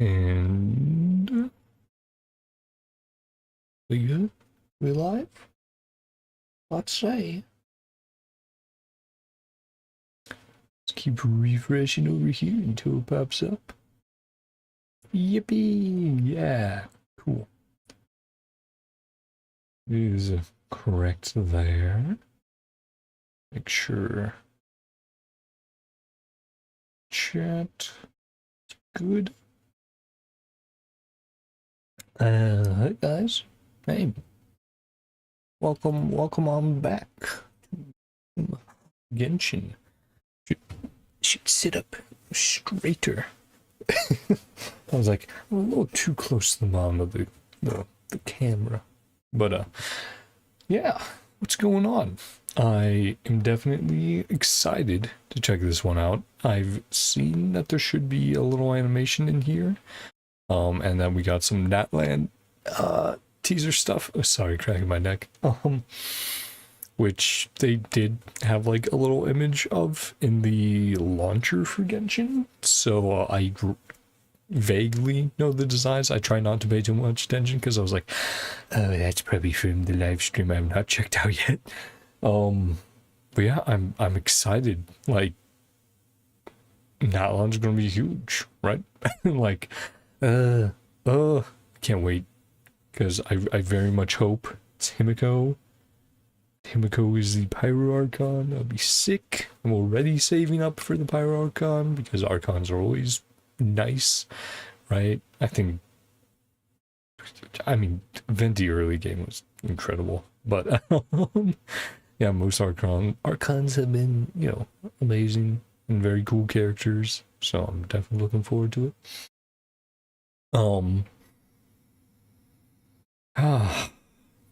And we good? We live? Let's say. Let's keep refreshing over here until it pops up. Yippee! Yeah, cool. It is correct there. Make sure. Chat. Good. Hi guys. Hey. Welcome on back. Genshin. Should sit up straighter. I was like, I'm a little too close to the bottom of the camera. But yeah, what's going on? I am definitely excited to check this one out. I've seen that there should be a little animation in here. And then we got some Natland teaser stuff. Oh, sorry, cracking my neck. Which they did have like a little image of in the launcher for Genshin. So I vaguely know the designs. I try not to pay too much attention because I was like, oh, that's probably from the live stream I have not checked out yet. But yeah, I'm excited. Like, Natland's gonna be huge, right? Like, can't wait, because I very much hope it's Himiko. Himiko is the Pyro Archon. That'll be sick. I'm already saving up for the Pyro Archon because Archons are always nice, right? I mean, Venti early game was incredible, but yeah, most Archons have been, you know, amazing and very cool characters, so I'm definitely looking forward to it.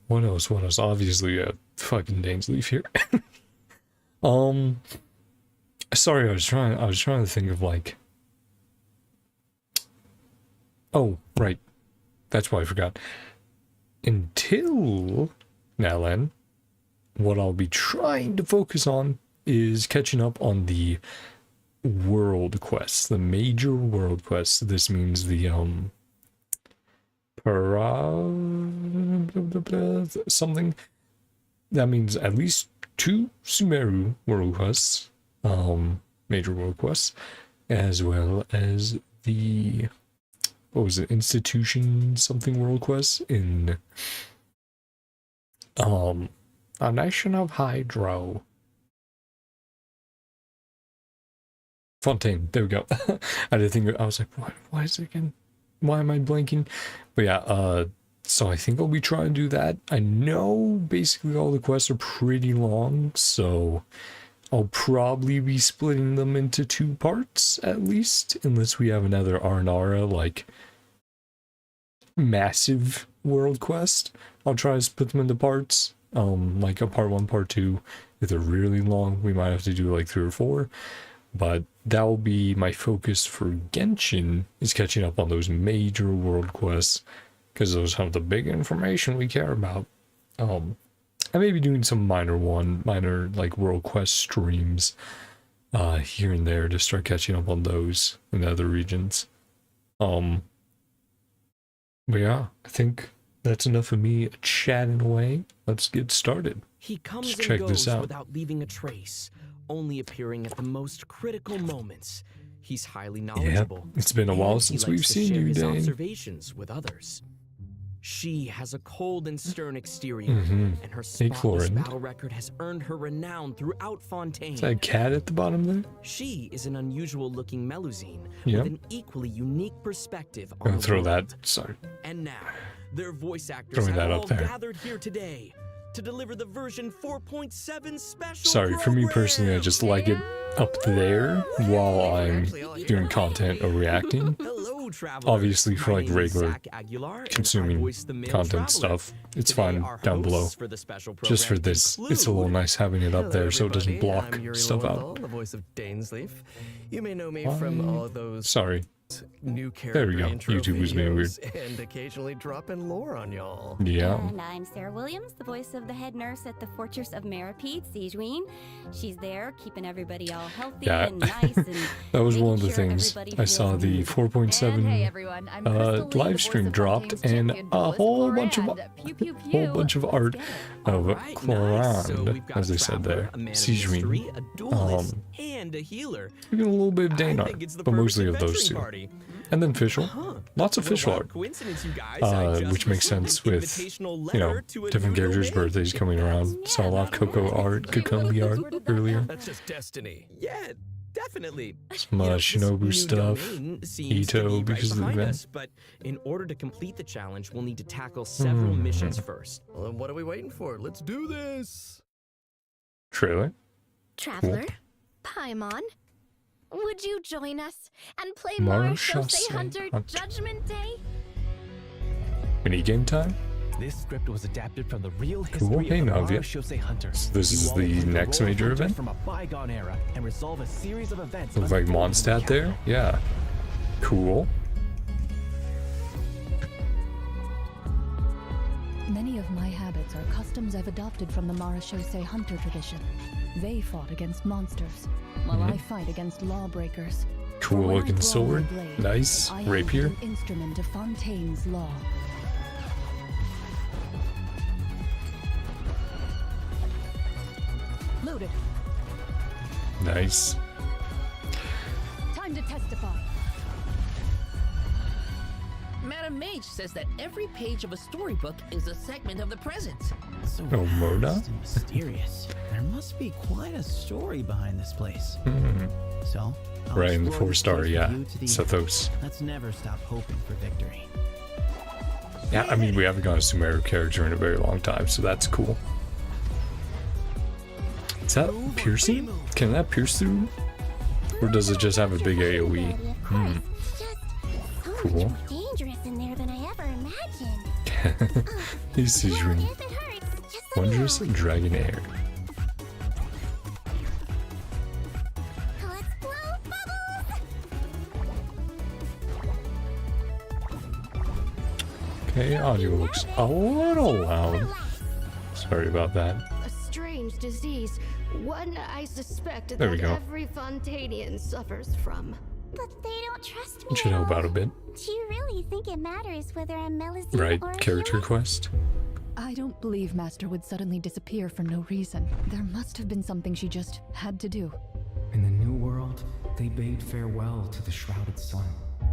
What else? Obviously, fucking Dainsleif here. Sorry, I was trying to think of like. Oh, right. That's why I forgot. Until Natland, what I'll be trying to focus on is catching up on the world quests, the major world quests. This means the something that means at least 2 Sumeru world quests, major world quests, as well as the institution something world quests in a nation of Hydro. Fontaine, there we go. I didn't think, I was like, what? Why is it again? Why am I blanking? But yeah, so I think I'll be trying to do that. I know basically all the quests are pretty long, so I'll probably be splitting them into 2 parts at least, unless we have another Arnara like massive world quest. I'll try to split them into parts, like a part 1, part 2. If they're really long, we might have to do like 3 or 4. But that will be my focus for Genshin, is catching up on those major world quests, because those have the big information we care about. I may be doing some minor like world quest streams here and there to start catching up on those in the other regions. But yeah, I think that's enough of me chatting away. Let's get started. He comes Let's check and this goes out. without leaving a trace, only appearing at the most critical moments. He's highly knowledgeable. Yeah, it's been a while since we've seen you, Dane. Observations with others. She has a cold and stern exterior, and her spotless battle record has earned her renown throughout Fontaine. Is that a cat at the bottom there? She is an unusual-looking Melusine with an equally unique perspective on I'm gonna throw the world. that. Sorry. And now, their voice actors have all gathered here today to deliver the version 4.7 special. Sorry, for me personally, I just like it up there while I'm doing content or reacting. Obviously, for like regular consuming content stuff, it's fine down below. Just for this, it's a little nice having it up there so it doesn't block stuff out. The voice of Dainsleif. You may know me from all those. Sorry, New There we character go. intro YouTube was being weird. videos, and occasionally dropping lore on y'all. Yeah. And I'm Sarah Williams, the voice of the head nurse at the Fortress of Maripede, Sijuin. She's there keeping everybody all healthy Yeah. and nice. And That was one of the making sure things. everybody I saw feels the neat. 4.7 And hey everyone, I'm Crystal Lee, the live voice stream of dropped, Fontaine's and champion a duelist whole bunch of Clorand. Pew, pew, pew. whole bunch of art of Nice. So Clorand, we've got as a they said traveler, there. a man of Sijuin. mystery, a duelist, and a healer. Even a little bit of Dane I art, think it's the but perfect mostly of those adventuring two. party. And then facial. Huh. Lots of What a facial wild art. coincidence, you guys. I just Which makes received sense an with, invitational you know, letter to a different new characters' domain. birthdays coming around. Saw a lot of Coco art, Kakumbi art earlier. That's just destiny. Yeah, definitely. Some You know, this Shinobu new stuff. domain seems to Ito be right because of the behind event. us, but in order to complete the challenge, we'll need to tackle several missions first. Well, then what are we waiting for? Let's do this. Trailer. Traveler, Paimon, would you join us and play Marshall Marshose Hunter. Hunter Judgment Day? Mini game time. This script was adapted from the real Cool. history Hey, of the Navia. Marshose Hunter. So this is You all the play next role of major hunters event? from a bygone era and resolve a series of events. Looks like unfolding in the Mondstadt there. capital. Yeah. Cool. Many of my habits are customs I've adopted from the Marashose hunter tradition. They fought against monsters, while I fight against lawbreakers. For Cool when I looking draw my sword. blade, Nice. I am Rapier. an instrument of Fontaine's law. Loaded. Nice. Time to testify. Madam Mage says that every page of a storybook is a segment of the present. So Oh, Mona? vast and mysterious. There must be quite a story behind this place. So, I'll Right in the explore this 4-star, place with yeah. you to the Sathos. end. Let's never stop hoping for victory. Yeah, I mean, we haven't got a Sumeru character in a very long time, so that's cool. Is that piercing? Can that pierce through? Or does it just have a big AoE? Of course. It's just so Cool. much more dangerous in there than I ever imagined. He's Well, Sijuin. if it hurts, just let me Wondrous know. Dragon Air. Let's blow bubbles! Okay, audio looks a little loud. Sorry about that. A strange disease, one I suspect There we that go. every Fontanian suffers from. But they don't trust me It should at help all. out a bit. Do you really think it matters whether I'm Melusine Right, or a character human? quest. I don't believe Master would suddenly disappear for no reason. There must have been something she just had to do. In the new world, they bade farewell to the shrouded sun.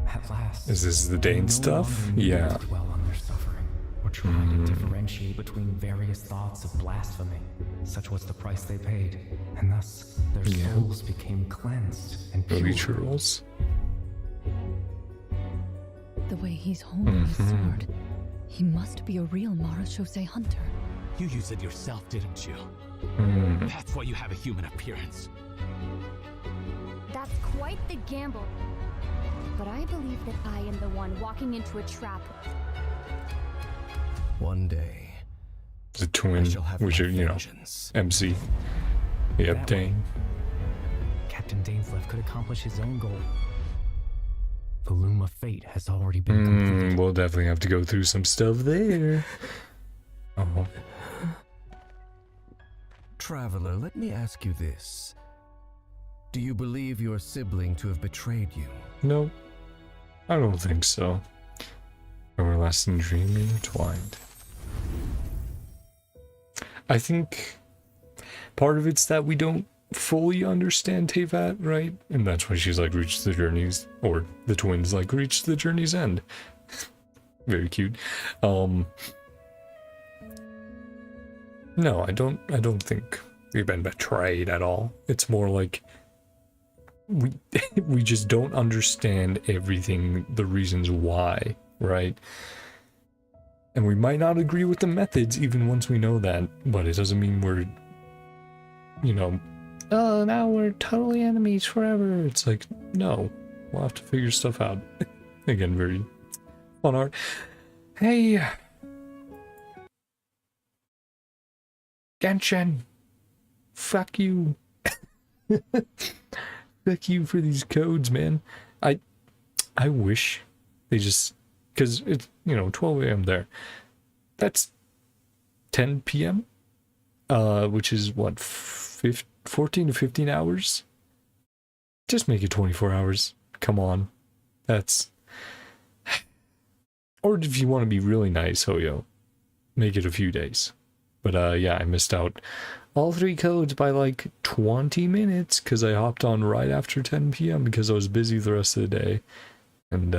At last, Is this the they Dane no stuff? longer need Yeah. to dwell on their suffering, or try to differentiate between various thoughts of blasphemy. Such was the price they paid, and thus their Yeah. souls became cleansed and Maybe pure. churls. The way he's holding his sword, he must be a real Marashose hunter. You used it yourself, didn't you? That's why you have a human appearance. That's quite the gamble. But I believe that I am the one walking into a trap. One day, The I twin, shall have which my are, you know, vengeance. MC. Yep, That Dane. Captain Dainslev could accomplish his own goal. The loom of fate has already been completed. We'll definitely have to go through some stuff there. Oh, Traveler, let me ask you this. Do you believe your sibling to have betrayed you? no. I don't think so. Everlasting dreaming entwined. I think part of it's that we don't fully understand Tevat, right? And that's why she's like reached the journey's, or the twins like reached the journey's end. Very cute. No, I don't think we've been betrayed at all. It's more like we just don't understand everything, the reasons why, right? And we might not agree with the methods even once we know that, but it doesn't mean we're, you know, oh, now we're totally enemies forever. It's like, no, we'll have to figure stuff out. Again, very fun art. Hey, Genshin, fuck you. Fuck you for these codes, man. I wish they just, because it's, 12 a.m. there. That's 10 p.m., which is what, 14 to 15 hours? Just make it 24 hours. Come on. That's... Or if you want to be really nice, Hoyo, make it a few days. But yeah, I missed out all 3 codes by like 20 minutes because I hopped on right after 10 p.m. because I was busy the rest of the day. And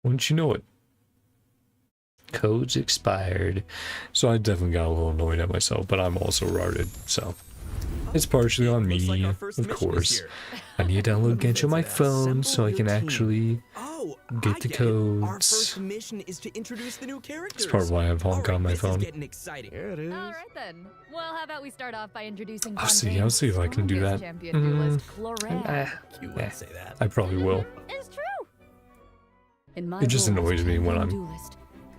wouldn't you know it, codes expired. So I definitely got a little annoyed at myself, but I'm also retarded, so it's partially on me, of course. I need to download Genshin on my phone so I can actually get the codes. Our first mission is to introduce the new characters. That's part of why I have Honk on my phone. Getting exciting. All right then. Well, how about we start off by introducing I'll see if I can do that. You wouldn't say that. I probably will. It's true. In my It just role as annoys me when champion I'm duelist,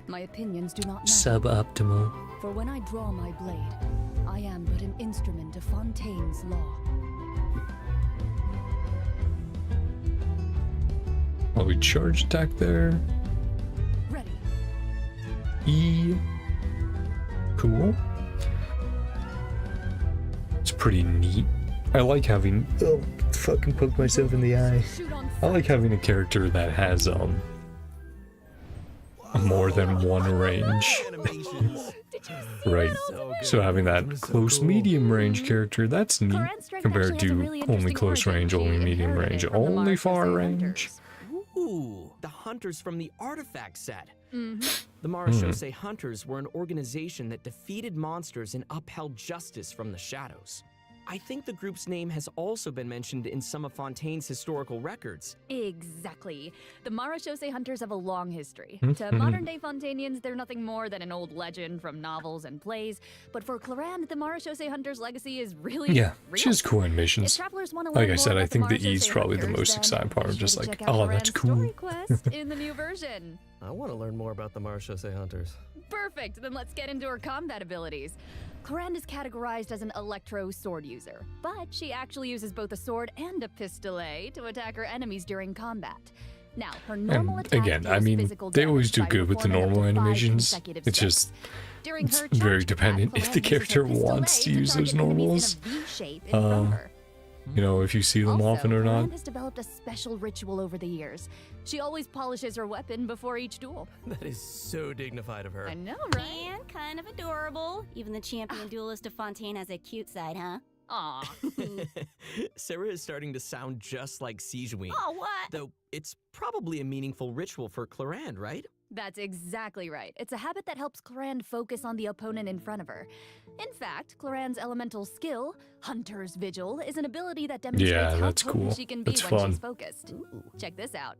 my opinions do not matter. suboptimal. For when I draw my blade, I am but an instrument of Fontaine's law. Oh, we charge attack there. Ready. E. Cool. It's pretty neat. I like having... Oh, fucking poke myself in the eye. I like having a character that has, more than one range. Right. So having that close medium range character, that's neat compared to only close range, only medium range, only far range. Ooh, the hunters from the artifact set. The Marashose Hunters were an organization that defeated monsters and upheld justice from the shadows. I think the group's name has also been mentioned in some of Fontaine's historical records. Exactly. The Marashose Hunters have a long history. To modern-day Fontainians, they're nothing more than an old legend from novels and plays. But for Clarande, the Marashose Hunters' legacy is really real. Just cool animations. Like I said, I think the E is probably the most exciting part. I'm just like, oh, that's cool. Quest in the new version. I want to learn more about the Marashose Hunters. Perfect. Then let's get into her combat abilities. Clarande is categorized as an electro sword user, but she actually uses both a sword and a pistolet to attack her enemies during combat. Now, her normal attack again, I mean, they always do good with the normal animations. It's just it's very dependent if the character wants to use those normals. You know, if you see them often or not. Clarande has developed a special ritual over the years. She always polishes her weapon before each duel. That is so dignified of her. I know, right? And kind of adorable. Even the champion duelist of Fontaine has a cute side, huh? Aw. Sarah is starting to sound just like Sigewinne. Oh, what? Though it's probably a meaningful ritual for Clarande, right? That's exactly right. It's a habit that helps Clarande focus on the opponent in front of her. In fact, Clarande's elemental skill, Hunter's Vigil, is an ability that demonstrates how potent she can be when she's focused. Ooh. Check this out.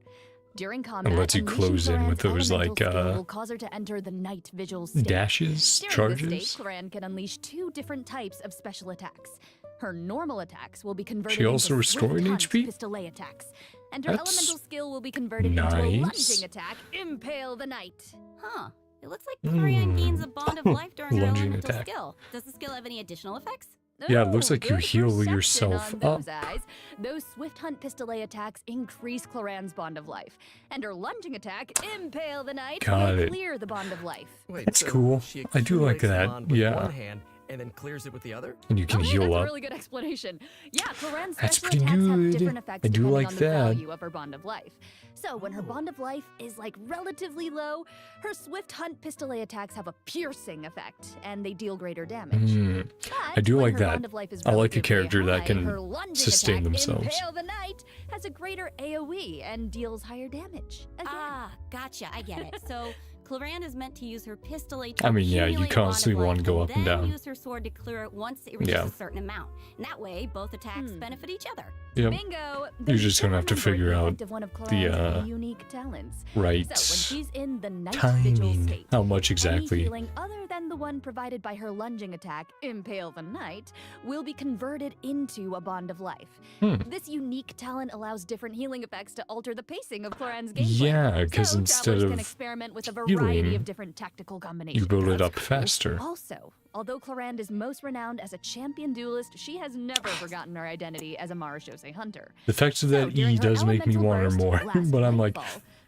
During combat, it lets you close in with those like will cause her to enter the night vigil state. Dashes, During charges. This state, Clarande can unleash 2 different types of special attacks. Her normal attacks will be converted she also into restoring swift HP? pistolet attacks, and her That's elemental skill will be converted into a lunging attack, Impale the Night. Huh. It looks like Clarande gains a bond of life during her Lunging elemental attack. skill. Does the skill have any additional effects? Yeah, it looks like you Good heal perception yourself on up. those eyes. Those Swift Hunt Pistolet attacks increase Clarande's bond of life, and her lunging attack, Impale the Night, Got will it. clear the bond of life. Wait, That's so cool. she I do like accumulates the that. bond with Yeah. one hand and then clears it with the other? And you can Okay, heal that's up. a really good explanation. Yeah, Clarande's That's special pretty attacks have good. different effects I do depending like on the that. value of her bond of life. So when her bond of life is like relatively low, her Swift Hunt Pistolet attacks have a piercing effect, and they deal greater damage. But I do when like her that. bond of life is I like a relatively character that high, can her lunging sustain attack, themselves. Impale the Night, has a greater AoE and deals higher damage. Again. Ah, gotcha. I get it. So Clarande is meant to use her pistolet to I mean, yeah, you accumulate a bond of constantly want to life go up and then down. use her sword to clear it once it reaches Yeah. a certain amount. And that way, both attacks benefit each other. Yep. Bingo! You're just gonna have to figure out one of the unique talents. right So when she's in the night vigil timing. state, How much any exactly healing other then the one provided by her lunging attack, Impale the Knight, will be converted into a Bond of Life. This unique talent allows different healing effects to alter the pacing of Cloran's gameplay. Yeah, because so instead can of experiment with a variety of different tactical combinations. you build it up faster. Also, although Clorand is most renowned as a champion duelist, she has never forgotten her identity as a Marashose hunter. The fact that E does make me want her more, but I'm like,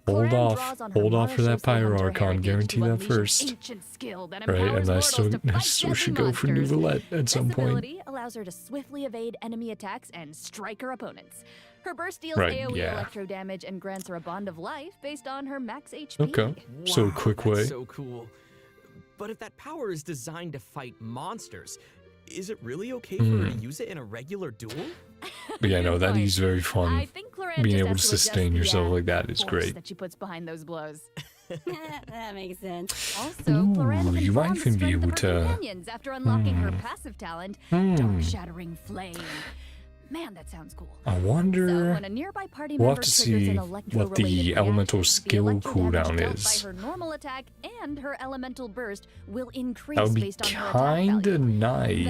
hold off for that Pyro Archon, guarantee that first. Right, and I still should go for Nouvellette at some point. This ability allows her to swiftly evade enemy attacks and strike her opponents. Her burst deals Right, AoE yeah. electro damage and grants her a bond of life based on her max HP. Okay, so Wow, quick way. that's so cool. But if that power is designed to fight monsters, is it really okay for her to use it in a regular duel? But yeah, no, that is very I fun. think Clorand Being just able to has adjust sustain the, yourself like that is force great. that she puts behind those blows. That makes sense. Also, Ooh, Clorand you might can even be able to- companions after unlocking her passive talent, Dark Shattering Flame. Man, that sounds cool. I So wonder. when a nearby party We'll member have to triggers see an what electro-related the elemental reaction, skill the electro damage cooldown dealt is. by her normal attack and her elemental burst will increase That would be based on her attack kinda value. nice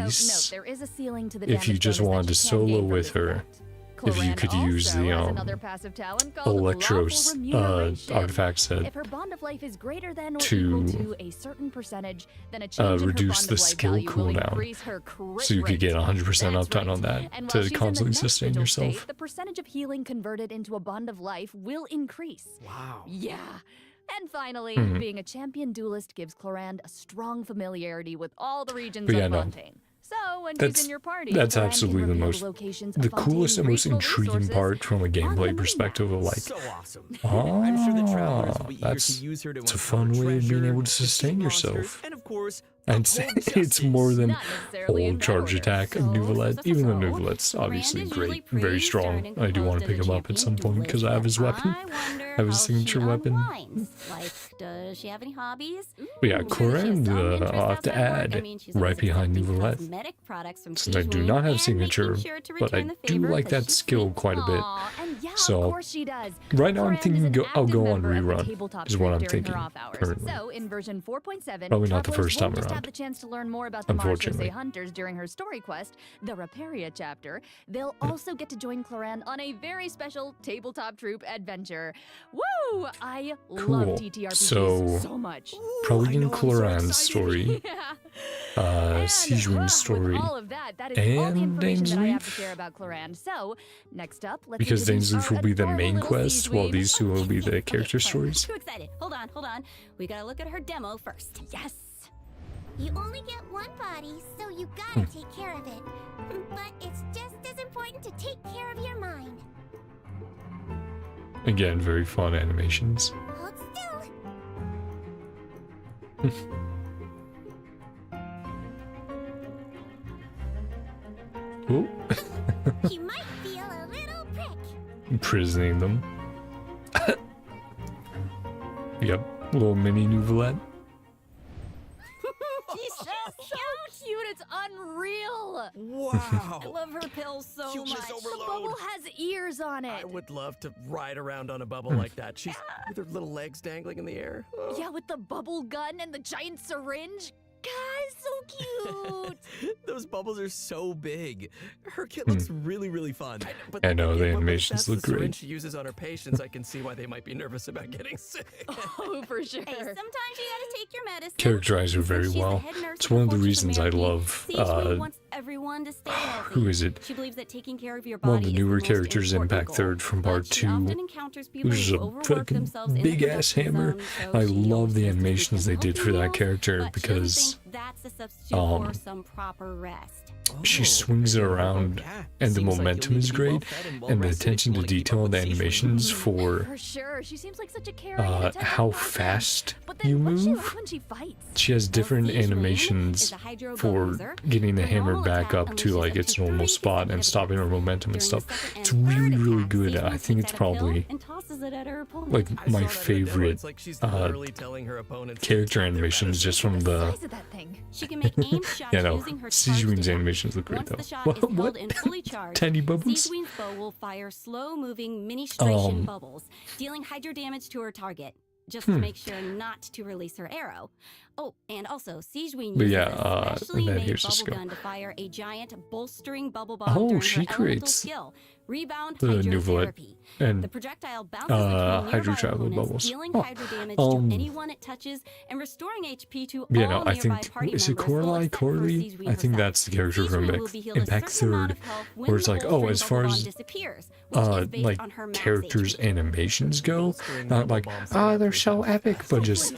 Though, note, there is a ceiling to the if you damage just bonus wanted that to she can solo gain from with this her. effect. If you Clorand could use also the has another passive talent called Electro Lawful Remuneration. artifact set If her bond of life is greater than or to, equal to a certain percentage, then a change in her reduce bond the of life skill value will cooldown. increase her crit So you could get rate. 100% That's uptime on right. that And to while she's in the constantly next sustain vigil yourself. state, the percentage of healing converted into a bond of life will increase. Wow. Yeah. And finally, Mhm. being a champion duelist gives Clorand a strong familiarity with all the regions But yeah, of no. Fontaine. So when she's That's in your party, that's Clorand can absolutely the reveal most locations the of coolest and Fontaine's most regional intriguing resources part from a on the gameplay map. perspective of like, So awesome. I'm sure the travelers will be eager that's to use her to it's a uncover fun way of being treasure, able to defeat sustain monsters, yourself. and of course, And uphold it's more justice. than Not necessarily whole charge empower her. attack of Nouvellette, even though Nouvellette's obviously Rand is great, usually very pretty strong. stern and I do want composed to pick as a him up at some champion point because I have his duelist, weapon. but I wonder I have his how signature she weapon. unwinds. Like, does she have any hobbies? But yeah, Maybe she has Clorand, some I'll interest have to outside work. add I mean, she's right always behind accepting Nouvellette. cosmetic products from Since I do Sijuin not have and signature, making sure to but I return the do favor like 'cause that she's skill sweet. quite a bit. Aw, and yeah, So, of course she does. right now I'm Clorand thinking is an I'll go active on member of the rerun, tabletop is what group I'm during thinking her off hours. currently. So, in version 4.7, Probably not the travelers first time won't just around. have the chance to learn more about the Unfortunately. Marashose Hunters during her story quest, the Raparia chapter. They'll also get to join Clorand on a very special tabletop troop adventure. Woo! I Cool. love TTRPGs so much. Probably I in know, I'm so Cloran's excited. story, And, Sijuin's with story, all of that, that is all the and information that I have to Dainsleif. share about Clorand. So, next up, let's Because introduce Dainsleif our will be the adorable main little quest, while Sijuin. these two will be the character Okay, stories. Too excited. Hold on. We gotta look at her demo first. Yes. You only get one body, so you gotta take care of it. But it's just as important to take care of your mind. Again, very fun animations. Hold still. Ooh, He might feel a little prick. imprisoning them. Yep, little mini Nouvellette. She's so So cute, it's unreal. Wow. I love her pills so Cuteness much. The overload. bubble has ears on it. I would love to ride around on a bubble like that. She's with her little legs dangling in the air. Oh. Yeah, with the bubble gun and the giant syringe. Guys, so cute. Those bubbles are so big. Her kit looks really, really fun. But I know, the but animations that's look the syringe great. she uses on her patients. I can see why they might be nervous about getting sick. Oh, for sure. Hey, sometimes you gotta take your medicine. Characterize her very Since she's the well. head nurse It's of the one of the Fortress reasons I America, love, Sijuin wants everyone to stay healthy. who is it? She believes that taking care of your One body of the is newer most characters, important Impact-4 from goal. part But she often 2, encounters people who's who a overwork fucking themselves in the big-ass production hammer. zone, so I she love always the says to take animations some they did healthy for that meals, character but she doesn't because think that's a substitute for some proper rest. she Oh, swings it around, yeah. and the Seems like momentum you'll need is to be great, well-fed and and the well-rested if attention you to wanna keep detail up of the with Sijuin. animations for For sure. She seems like such a caring and attentive how person. fast But then you what's she move. like when she fights? She has different Sijuin animations is a hydro for bulldozer. getting the Her hammer normal back attack up to unleashes like up its to normal 30 spot and consecutive stopping her attacks. momentum and During stuff. the second It's and really, third really attack, good. Sijuin I think takes it's out a pill probably and tosses it at her opponent. like I my saw that in her demo. favorite It's like she's literally telling her opponents to character take their animations just from medicine. the Size of that thing. She can make aim shots yeah, no, using her charged Sijuin's attack. animations look great Once though. the shot What? is held What? and fully charged, Tiny bubbles? Sijuin's bow will fire slow-moving ministration Um, bubbles, dealing hydro damage to her target, just to make sure not to release her arrow. Oh, and also, Sigeween But uses yeah, a specially and then made here's the bubble skill. gun to fire a giant bolstering bubble bomb Oh, during she her elemental creates skill, Rebound the new Hydrotherapy. and The projectile bounces between hydro nearby travel opponents, bubbles. dealing Oh, hydro damage to anyone it touches and restoring HP to yeah, all no, I nearby think party is it members. Well, Coralie? except for Coralie? Sigeween I think herself. that's the character from Sigeween will be healed a Impact certain amount 3rd, of health when where it's the like, oh, bolstering as far bubble bomb as disappears, which is based like on her max characters' HP. animations go, not like, they're so epic, but just,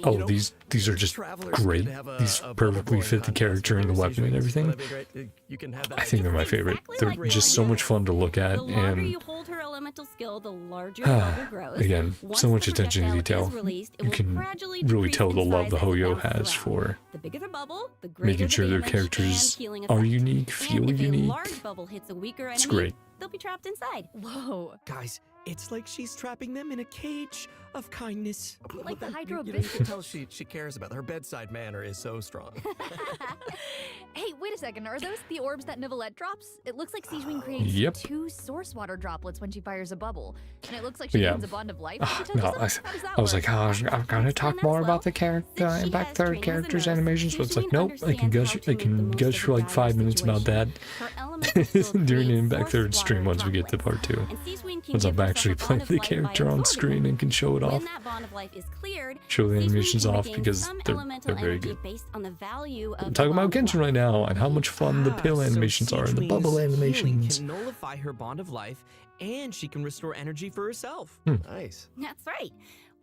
oh, these are just great. These perfectly fit the character and the weapon and everything. I think they're my favorite. They're just so much fun to look at, The longer and you hold her elemental skill, the larger the bubble grows. again, Once so much the attention to projectile detail. is released, it You will can gradually really decrease tell the in love size the as it Hoyo bounces has around. for The bigger the bubble, the greater making the sure their damage characters and healing are effect. unique, And feel if a unique. large bubble hits a weaker enemy, It's great. they'll be trapped inside. Whoa. Guys, it's like she's trapping them in a cage of kindness. Like the hydro You can tell she cares about her bedside manner is so strong. Hey, wait a second. Are those the orbs that Nivelette drops? It looks like Sigeween creates Yep. 2 source water droplets when she fires a bubble. And it looks like she Yeah. gains a bond of life when she touches No, them. How does that I was work? like, I'm gonna talk more about the character Impact 3rd characters animations, but it's like, nope, I can gush for like 5 minutes about that during the Impact 3rd stream once we get to part 2. Once I'm actually playing the character on screen and can show it off. When that bond of life is cleared, Show the Sigeween animations can off regain because some they're elemental very energy good. based on the value of I'm the talking about bond of Genshin life. right now and how much fun the pill animations are and the bubble Sigeween's healing animations. can nullify her bond of life, and she can restore energy for herself. Nice. That's right.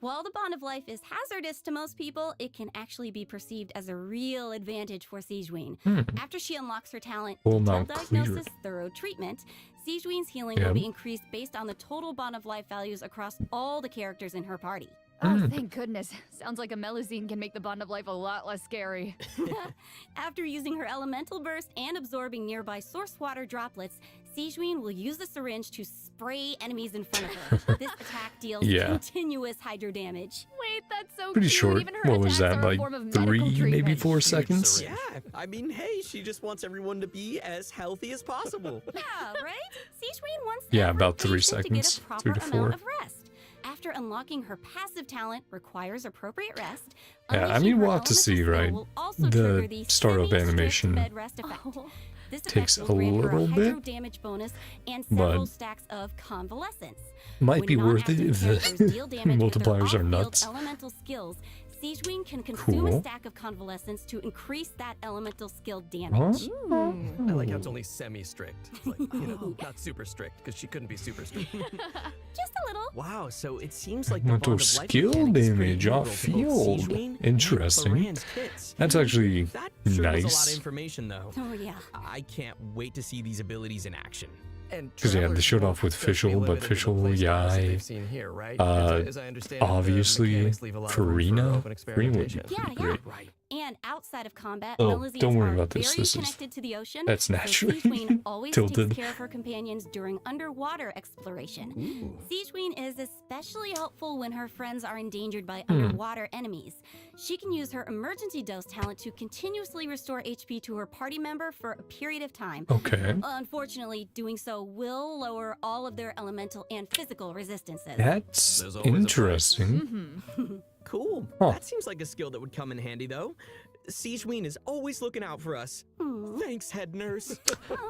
While the bond of life is hazardous to most people, it can actually be perceived as a real advantage for Sigeween. After she unlocks her talent, Well, detailed now clear. diagnosis, thorough treatment, Sigeween's healing Yeah. will be increased based on the total bond of life values across all the characters in her party. Oh, thank goodness. Sounds like a Melusine can make the bond of life a lot less scary. After using her elemental burst and absorbing nearby source water droplets, Sigeween will use the syringe to spray enemies in front of her. This attack deals Yeah. continuous hydro damage. Wait, that's so Pretty cute. short. Even her What was attacks that, are a like form of medical 3, maybe treatment. 4 seconds? Yeah, I mean, hey, she just wants everyone to be as healthy as possible. Yeah, right? Sigeween wants Yeah, every about 3 patient to get seconds, a proper 3 to 4. amount of rest. After unlocking her passive talent requires appropriate rest. Yeah, I unleashing mean, her we'll have to elemental see, skill right? will also trigger The the startup semi-strict animation bed rest effect. This takes effect will a grant her little hydro bit, damage bonus and but several stacks of convalescence. might When be worth it non-active if characters the deal damage with their multipliers are off-field nuts. elemental skills, Sigeween can consume a Cool. stack of convalescence to increase that elemental skill damage. I like how it's only semi-strict. It's like, not super strict, because she couldn't be super strict. Just a little. Wow, so it seems like the Elemental bond of life skill mechanic is pretty damage integral off to both field. Sigeween and Interesting. Cloran's kits. That's actually That sure was a lot of nice. information, though. Oh, yeah. I can't wait to see these abilities in action. Because yeah, they showed off with Fischl, but Fischl, yeah, obviously Farina would be Yeah, great. Right. And outside of combat, Oh, Melusines don't worry are about this. very This is- connected to the ocean. that's so naturally Sigeween always tilted. takes care of her companions during underwater exploration. Sigeween is especially helpful when her friends are endangered by underwater enemies. She can use her emergency dose talent to continuously restore HP to her party member for a period of time. Okay. Unfortunately, doing so will lower all of their elemental and physical resistances. That's There's always a price. interesting. Cool. Huh. That seems like a skill that would come in handy, though. Sigeween is always looking out for us. Thanks, head nurse.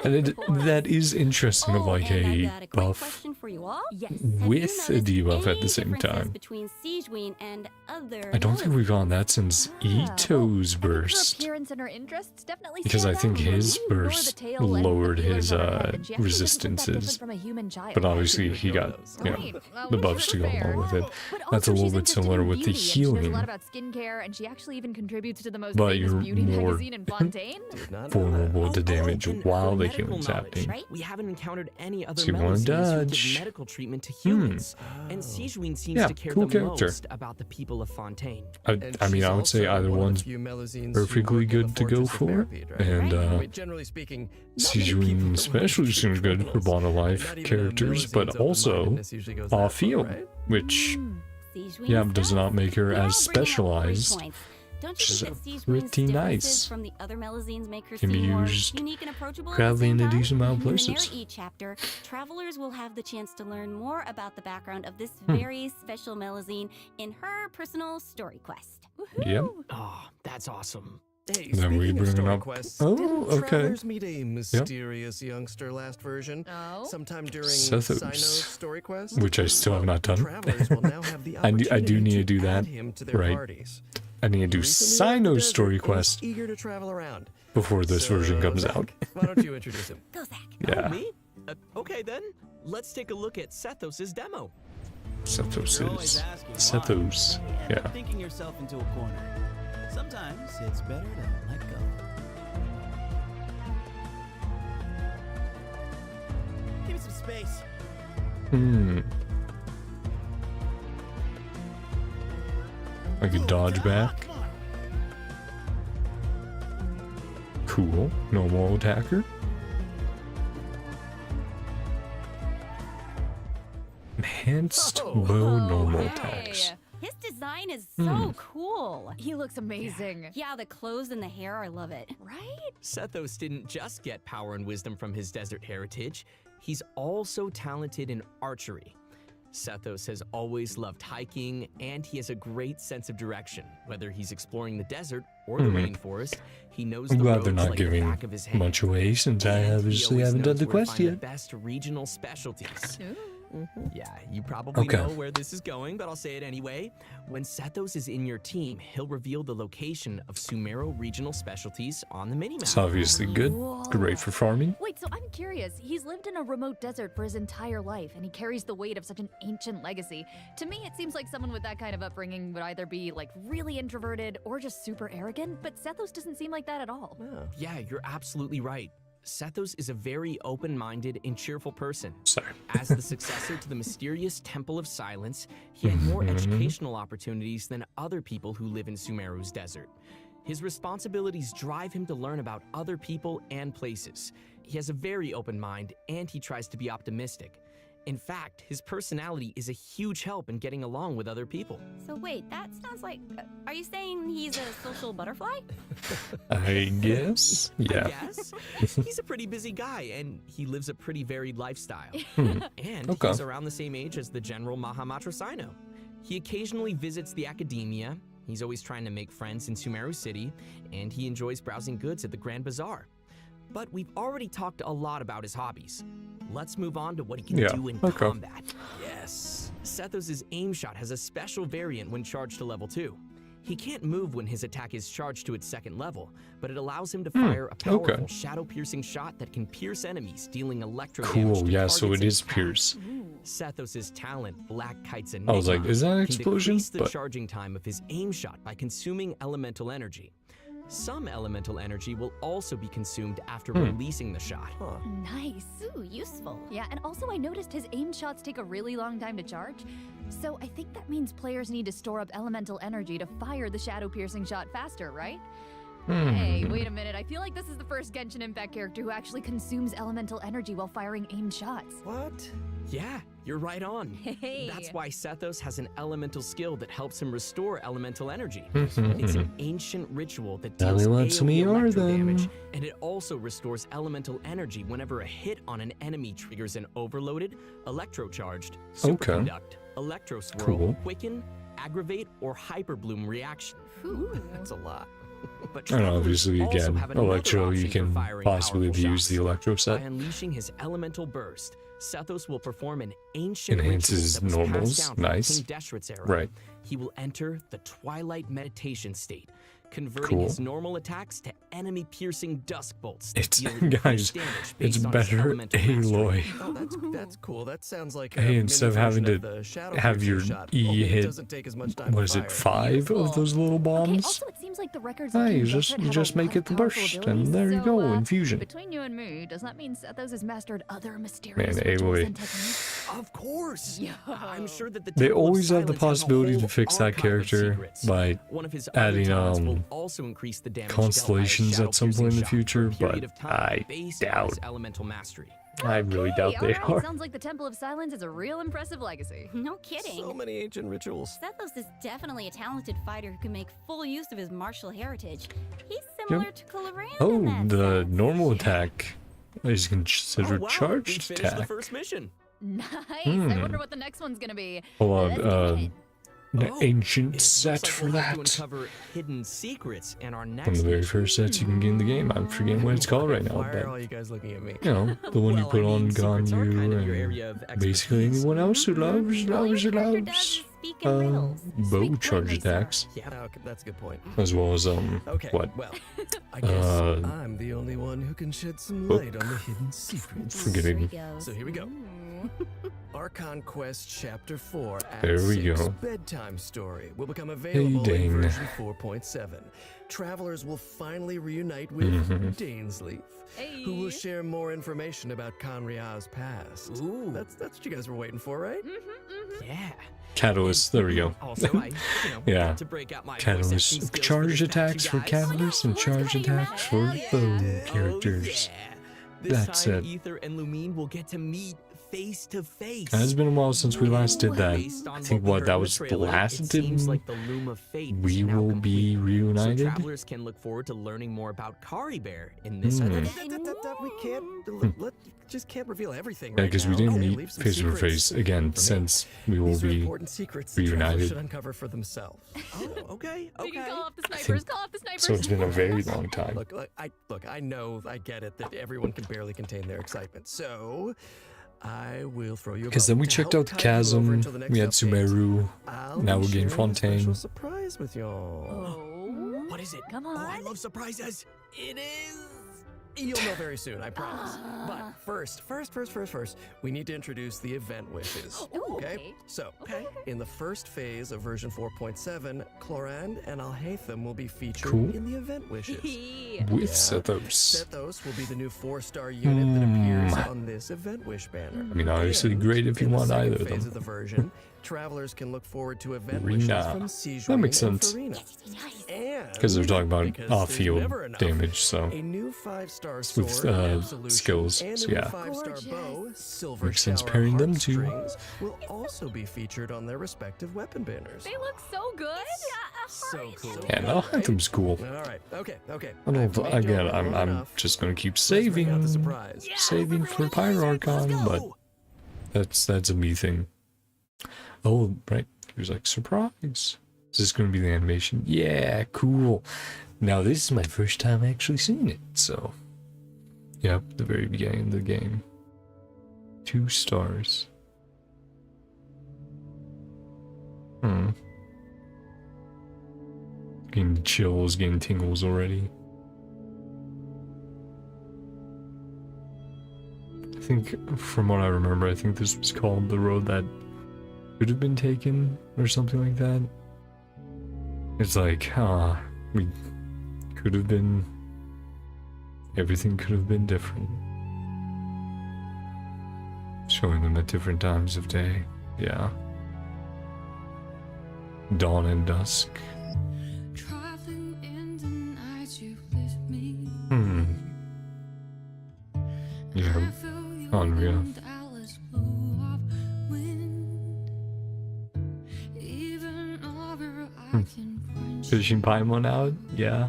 And that is interesting of like and I've a got a quick buff question for you all. Yes. Have you with a noticed debuff at any the same differences time. between Sigeween and other I don't think we've gotten that since Ito's Her burst. appearance and her interests definitely Because I stand think out. his Ignore the burst tail and lowered the feelers his on her head, and she actually doesn't look that resistances. different from a human child. But obviously he got, you know, Right. Well, the which buffs is to go fair. along with it. But That's a also little she's bit interested similar in with the beauty, and she knows a healing. lot about skincare, and she actually even contributes to the most But famous you're beauty more magazine in Fontaine. vulnerable to damage and while her the medical healing's knowledge. happening. We haven't encountered any other So you wanna Melusines who dodge. give medical treatment to humans. And Sigeween seems Yeah, to care cool the character. most about the people of Fontaine. I mean, I would say either one's perfectly good to go for. And generally speaking, Sigeween especially seems good for Bond of Life characters, but also off field, which yeah, does not make her as specialized. Don't which you is think that Sigeween's pretty differences nice. from the other Melusines make her Can be seem more used unique and approachable at the probably same in a time? decent amount of In the places. narrate chapter, travelers will have the chance to learn more about the background of this very special Melusine in her personal story quest. Yep. Oh, that's awesome. Hey, Then we speaking of bring story up. quests, Oh, didn't okay. travelers meet a mysterious youngster last version? Oh? Sometime during Sethos. Sino's story quest? Which I still have not done. Travelers will now have the I do need to do add that. him to their Right. parties. I need to do Recently left the Sino's desert story and is quest eager to travel around. before this version comes Zach, out. Why don't you introduce him? Go, Zach. Yeah. Oh, me? Okay then. Let's take a look at Sethos' demo. Sethos You're always is. asking why, Sethos. and you end Yeah. up thinking yourself into a corner. Sometimes it's better to let go. Give me some space. I could dodge back. Cool. Normal attacker. Enhanced bow normal attacks. His design is so cool. He looks amazing. Yeah, the clothes and the hair, I love it. Right? Sethos didn't just get power and wisdom from his desert heritage, he's also talented in archery. Sethos has always loved hiking, and he has a great sense of direction. Whether he's exploring the desert or the rainforest, he knows I'm the glad roads they're not like the giving back of his hand. much away since I And he obviously always haven't done knows the where to quest find yet. The best regional specialties. Yeah, you probably Okay. know where this is going, but I'll say it anyway. When Sethos is in your team, he'll reveal the location of Sumero regional specialties on the minimap. It's obviously good. Great for farming. Wait, so I'm curious. He's lived in a remote desert for his entire life, and he carries the weight of such an ancient legacy. To me, it seems like someone with that kind of upbringing would either be like really introverted or just super arrogant, but Sethos doesn't seem like that at all. Yeah, you're absolutely right. Sethos is a very open-minded and cheerful person. Sorry. As the successor to the mysterious Temple of Silence, he had more educational opportunities than other people who live in Sumeru's desert. His responsibilities drive him to learn about other people and places. He has a very open mind, and he tries to be optimistic. In fact, his personality is a huge help in getting along with other people. So wait, that sounds like... are you saying he's a social butterfly? I guess. Yeah. I guess. He's a pretty busy guy, and he lives a pretty varied lifestyle. And Okay. he's around the same age as the General Mahamatra Sino. He occasionally visits the academia, he's always trying to make friends in Sumeru City, and he enjoys browsing goods at the Grand Bazaar. But we've already talked a lot about his hobbies. Let's move on to what he can do in combat. Yes. Sethos' aim shot has a special variant when charged to level 2. He can't move when his attack is charged to its second level, but it allows him to fire a powerful shadow-piercing shot that can pierce enemies, dealing electro damage Cool. to Yeah, so targets it in is his path. Pierce. Sethos' talent, Black Kite's I was like, Enigma, is that an can explosion? decrease the But- charging time of his aim shot by consuming elemental energy. Some elemental energy will also be consumed after releasing the shot. Nice. Ooh, useful. Yeah, and also I noticed his aim shots take a really long time to charge. So I think that means players need to store up elemental energy to fire the shadow-piercing shot faster, right? Hey, wait a minute. I feel like this is the first Genshin Impact character who actually consumes elemental energy while firing aimed shots. What? Yeah, you're right on. Hey. That's why Sethos has an elemental skill that helps him restore elemental energy. It's an ancient ritual that Tell deals me what some of AoE you are, electro then. damage, and it also restores elemental energy whenever a hit on an enemy triggers an overloaded, electrocharged, superconduct, electro swirl, Cool. quicken, aggravate, or hyperbloom reaction. Ooh. That's a lot. But And travelers obviously, also again, have another Electro, you option for can firing possibly powerful use the shots. Electro set. By unleashing his elemental burst, Sethos will perform an ancient Enhances ritual that was normals. passed down from Nice. King Deshret's era. Right. He will enter the Twilight Meditation state, converting Cool. his normal attacks to enemy-piercing dusk bolts. that It's deal increased guys, damage it's based on his better elemental mastery. Aloy. Oh, that's cool. That sounds like a Hey, mini instead of having version to the shadow have piercing your shot, E only it hit, doesn't take as much time what to is it, fire. 5 of those little Okay, bombs? also it seems like the records Ah, of you King just Deshret have a make lot it of the powerful burst, abilities, and there you so, go, infusion. Between you and me, does that mean Sethos has mastered other mysterious Man, rituals Aloy. and techniques? Of course. I'm sure that the They Temple of always have the Silence has a possibility to whole fix that archive of character secrets. by One of his adding, other talents will also increase the damage dealt by a constellations at some point in the shadow-piercing future, shot for a period but of time I based on doubt. his elemental mastery. I really doubt Hey, they alright, are. sounds like the Temple of Silence is a real impressive legacy. No kidding. So many ancient rituals. Sethos is definitely a talented fighter who can make full use of his martial heritage. He's similar to Coloran Oh, in that the sense. normal attack is considered Oh, wow, we charged finished the attack. first mission. Nice. I wonder what the next one's gonna be. Hold Let's on, get it. an ancient set like for we'll have to that. uncover hidden secrets in our next One of the very mission. first sets you can get in the game. I'm forgetting what it's called right now, Why but are all you guys looking at me? you know, the one you Well, put I mean, on secrets are kind of your Ganyu area of and basically expertise. anyone else who loves All your character does is speak in riddles. bow Sweet charge point, Lisa. attacks, Yeah, okay, that's a good point. as well as Okay, what? well, I guess I'm the only one who can shed some light on the hidden secrets. Forgetting. So here we go. Archon Quest Chapter 4 Act There we 6 go. Bedtime Story will become available dang. in version 4.7. Travelers will finally reunite with Dainsleif, who will share more information about Conria's past. Ooh. That's what you guys were waiting for, right? Yeah. Catalyst, there we go. Also, I, Yeah. got to break out my voice acting Catalyst, skills for charge this batch, attacks you for guys. catalyst and charge attacks for bow characters. Oh, yeah. This That's time, it. Ether and Lumine will get to meet face to face. It's been a while since we last did that. Based on I think we what heard that in the was the trailer, last it seems didn't like the loom of fate is we now will complete. be So reunited. travelers can look forward to learning more about Kari Bear in this Hmm. event. We can't, just can't reveal everything Yeah, right because we now. didn't Okay, meet leave some face to secrets face again for me. since we will These are be important secrets that travelers reunited. should uncover for themselves. Oh, okay, We can okay. call off the think- snipers, call off the snipers. So it's been a very long time. Look, I know, I get it that everyone can barely contain their excitement. So, I will throw you a Because then bone. we To checked help out the tide you over chasm, until the next we had update, Sumeru, I'll now be we're getting sharing a special Fontaine. surprise with y'all. Oh. What is it? Come Oh, I on. love surprises. It is. You'll know very soon, I promise. But first, we need to introduce the event wishes. Ooh, Okay? okay. So, in the first phase of version 4.7, Clorand and Alhaitham will be featured Cool. in the event wishes. With Yeah. Sethos. Sethos will be the new 4-star unit that appears on this event wish banner. I mean, obviously And great if you in the want second either of phase them. of the version, travelers can look forward to event Arena. wishes from Sijuin That makes and sense. Farina. And Because they're talking about because off-field there's never enough, damage, so a new 5-star with, sword, Absolution, skills, and so a new yeah. 5-star bow, Silver Makes sense Shower pairing them two. Heartstrings, will also be featured on their respective weapon banners. They look so good. So cool. Yeah, no, Anthem's cool. All right, okay. I don't, I've made again, y'all I'm long enough. just gonna keep Let's bring out the saving, surprise. saving for Pyrarchon, but that's a me thing. Oh, right. He was like, surprise. Is this gonna be the animation? Yeah, cool. Now this is my first time actually seeing it, so yep, the very beginning of the game. 2 stars. Getting chills, getting tingles already. I think, from what I remember, I think this was called the road that could have been taken, or something like that. It's like, we could have been, everything could have been different. Showing them at different times of day, yeah. Dawn and dusk. Yeah, unreal. Fishing Paimon out? Yeah.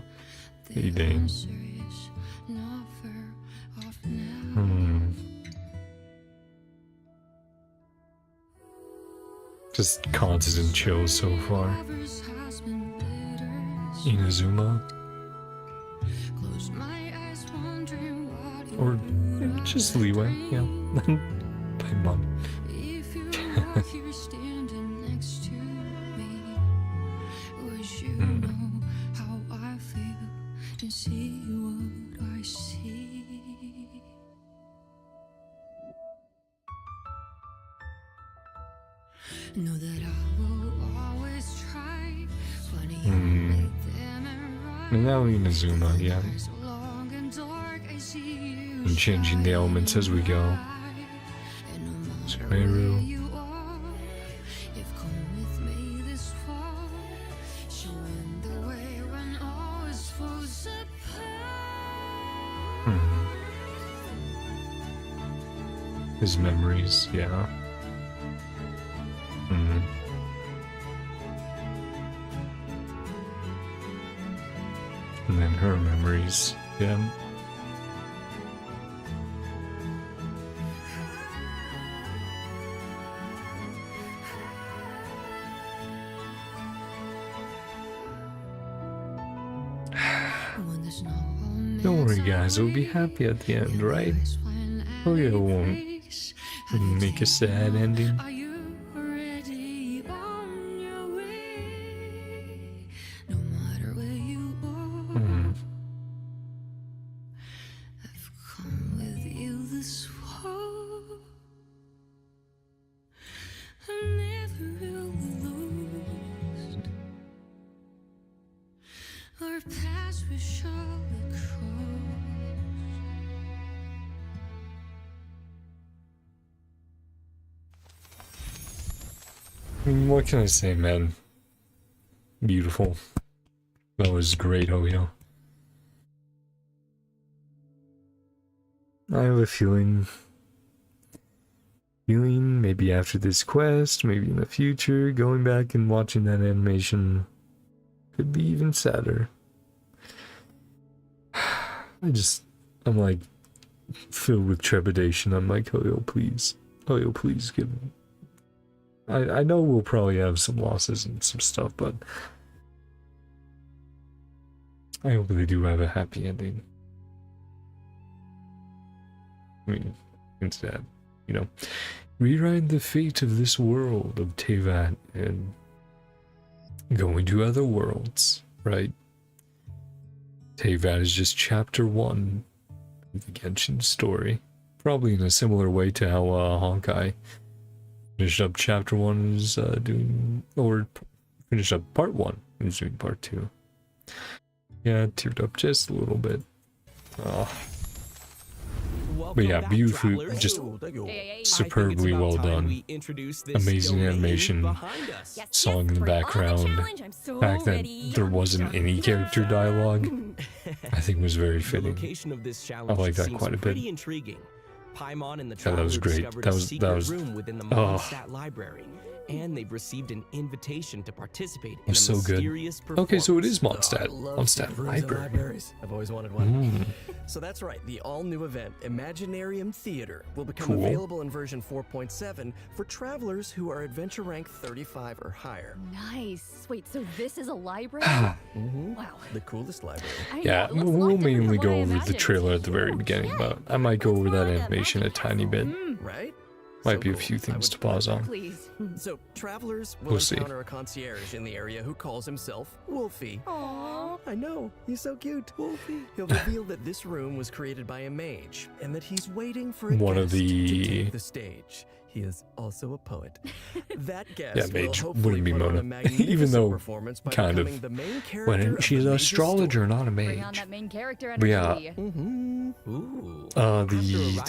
Hey, dang. Just constant chills so far. Inazuma. Or just leeway, yeah. Paimon. Know that I will always try. And now Inazuma, yeah. And changing the elements as we go. Sumeru. His memories, yeah. And then her memories, yeah. Don't worry, guys. We'll be happy at the end, right? Oh yeah, it won't make a sad ending. Our paths we shall cross. What can I say, man? Beautiful. That was great, Oyo. I have a feeling maybe after this quest, maybe in the future, going back and watching that animation could be even sadder. I'm like filled with trepidation. I'm like, Oyo, please give me. I know we'll probably have some losses and some stuff, but I hope they do have a happy ending. I mean, instead, rewrite the fate of this world of Teyvat and going to other worlds, right? Teyvat is just chapter 1 of the Genshin story. Probably in a similar way to how Honkai finished up chapter 1 is finished up part 1 and is doing part 2. Yeah, it teared up just a little bit. But yeah, beautiful, just superbly well done. Amazing animation, song in the background. The fact that there wasn't any character dialogue, I think was very fitting. I like that quite a bit. Yeah, that was great. That was within the Mondstadt library. And they've received an invitation to participate in a so mysterious good. Okay, so it is Mondstadt Library. Libraries. I've always wanted one. So that's right, the all-new event, Imaginarium Theater, will become available in version 4.7 for travelers who are adventure rank 35 or higher. Nice. Wait, so this is a library? Wow. The coolest library. Yeah, we'll mainly go over the trailer at the very beginning, but I might go over that animation a tiny bit. Right? Might be a few things to pause on. Please. So, travelers will encounter a concierge in the area who calls himself Wolfie. Aww. I know, he's so cute. Wolfie. He'll reveal that this room was created by a mage, and that he's waiting for a guest to take the stage. He is also a poet. That guest will hopefully put on a magnificent even though performance by kind of becoming the main character of she's the an mage's astrologer, not a Bring on mage. that main character But energy.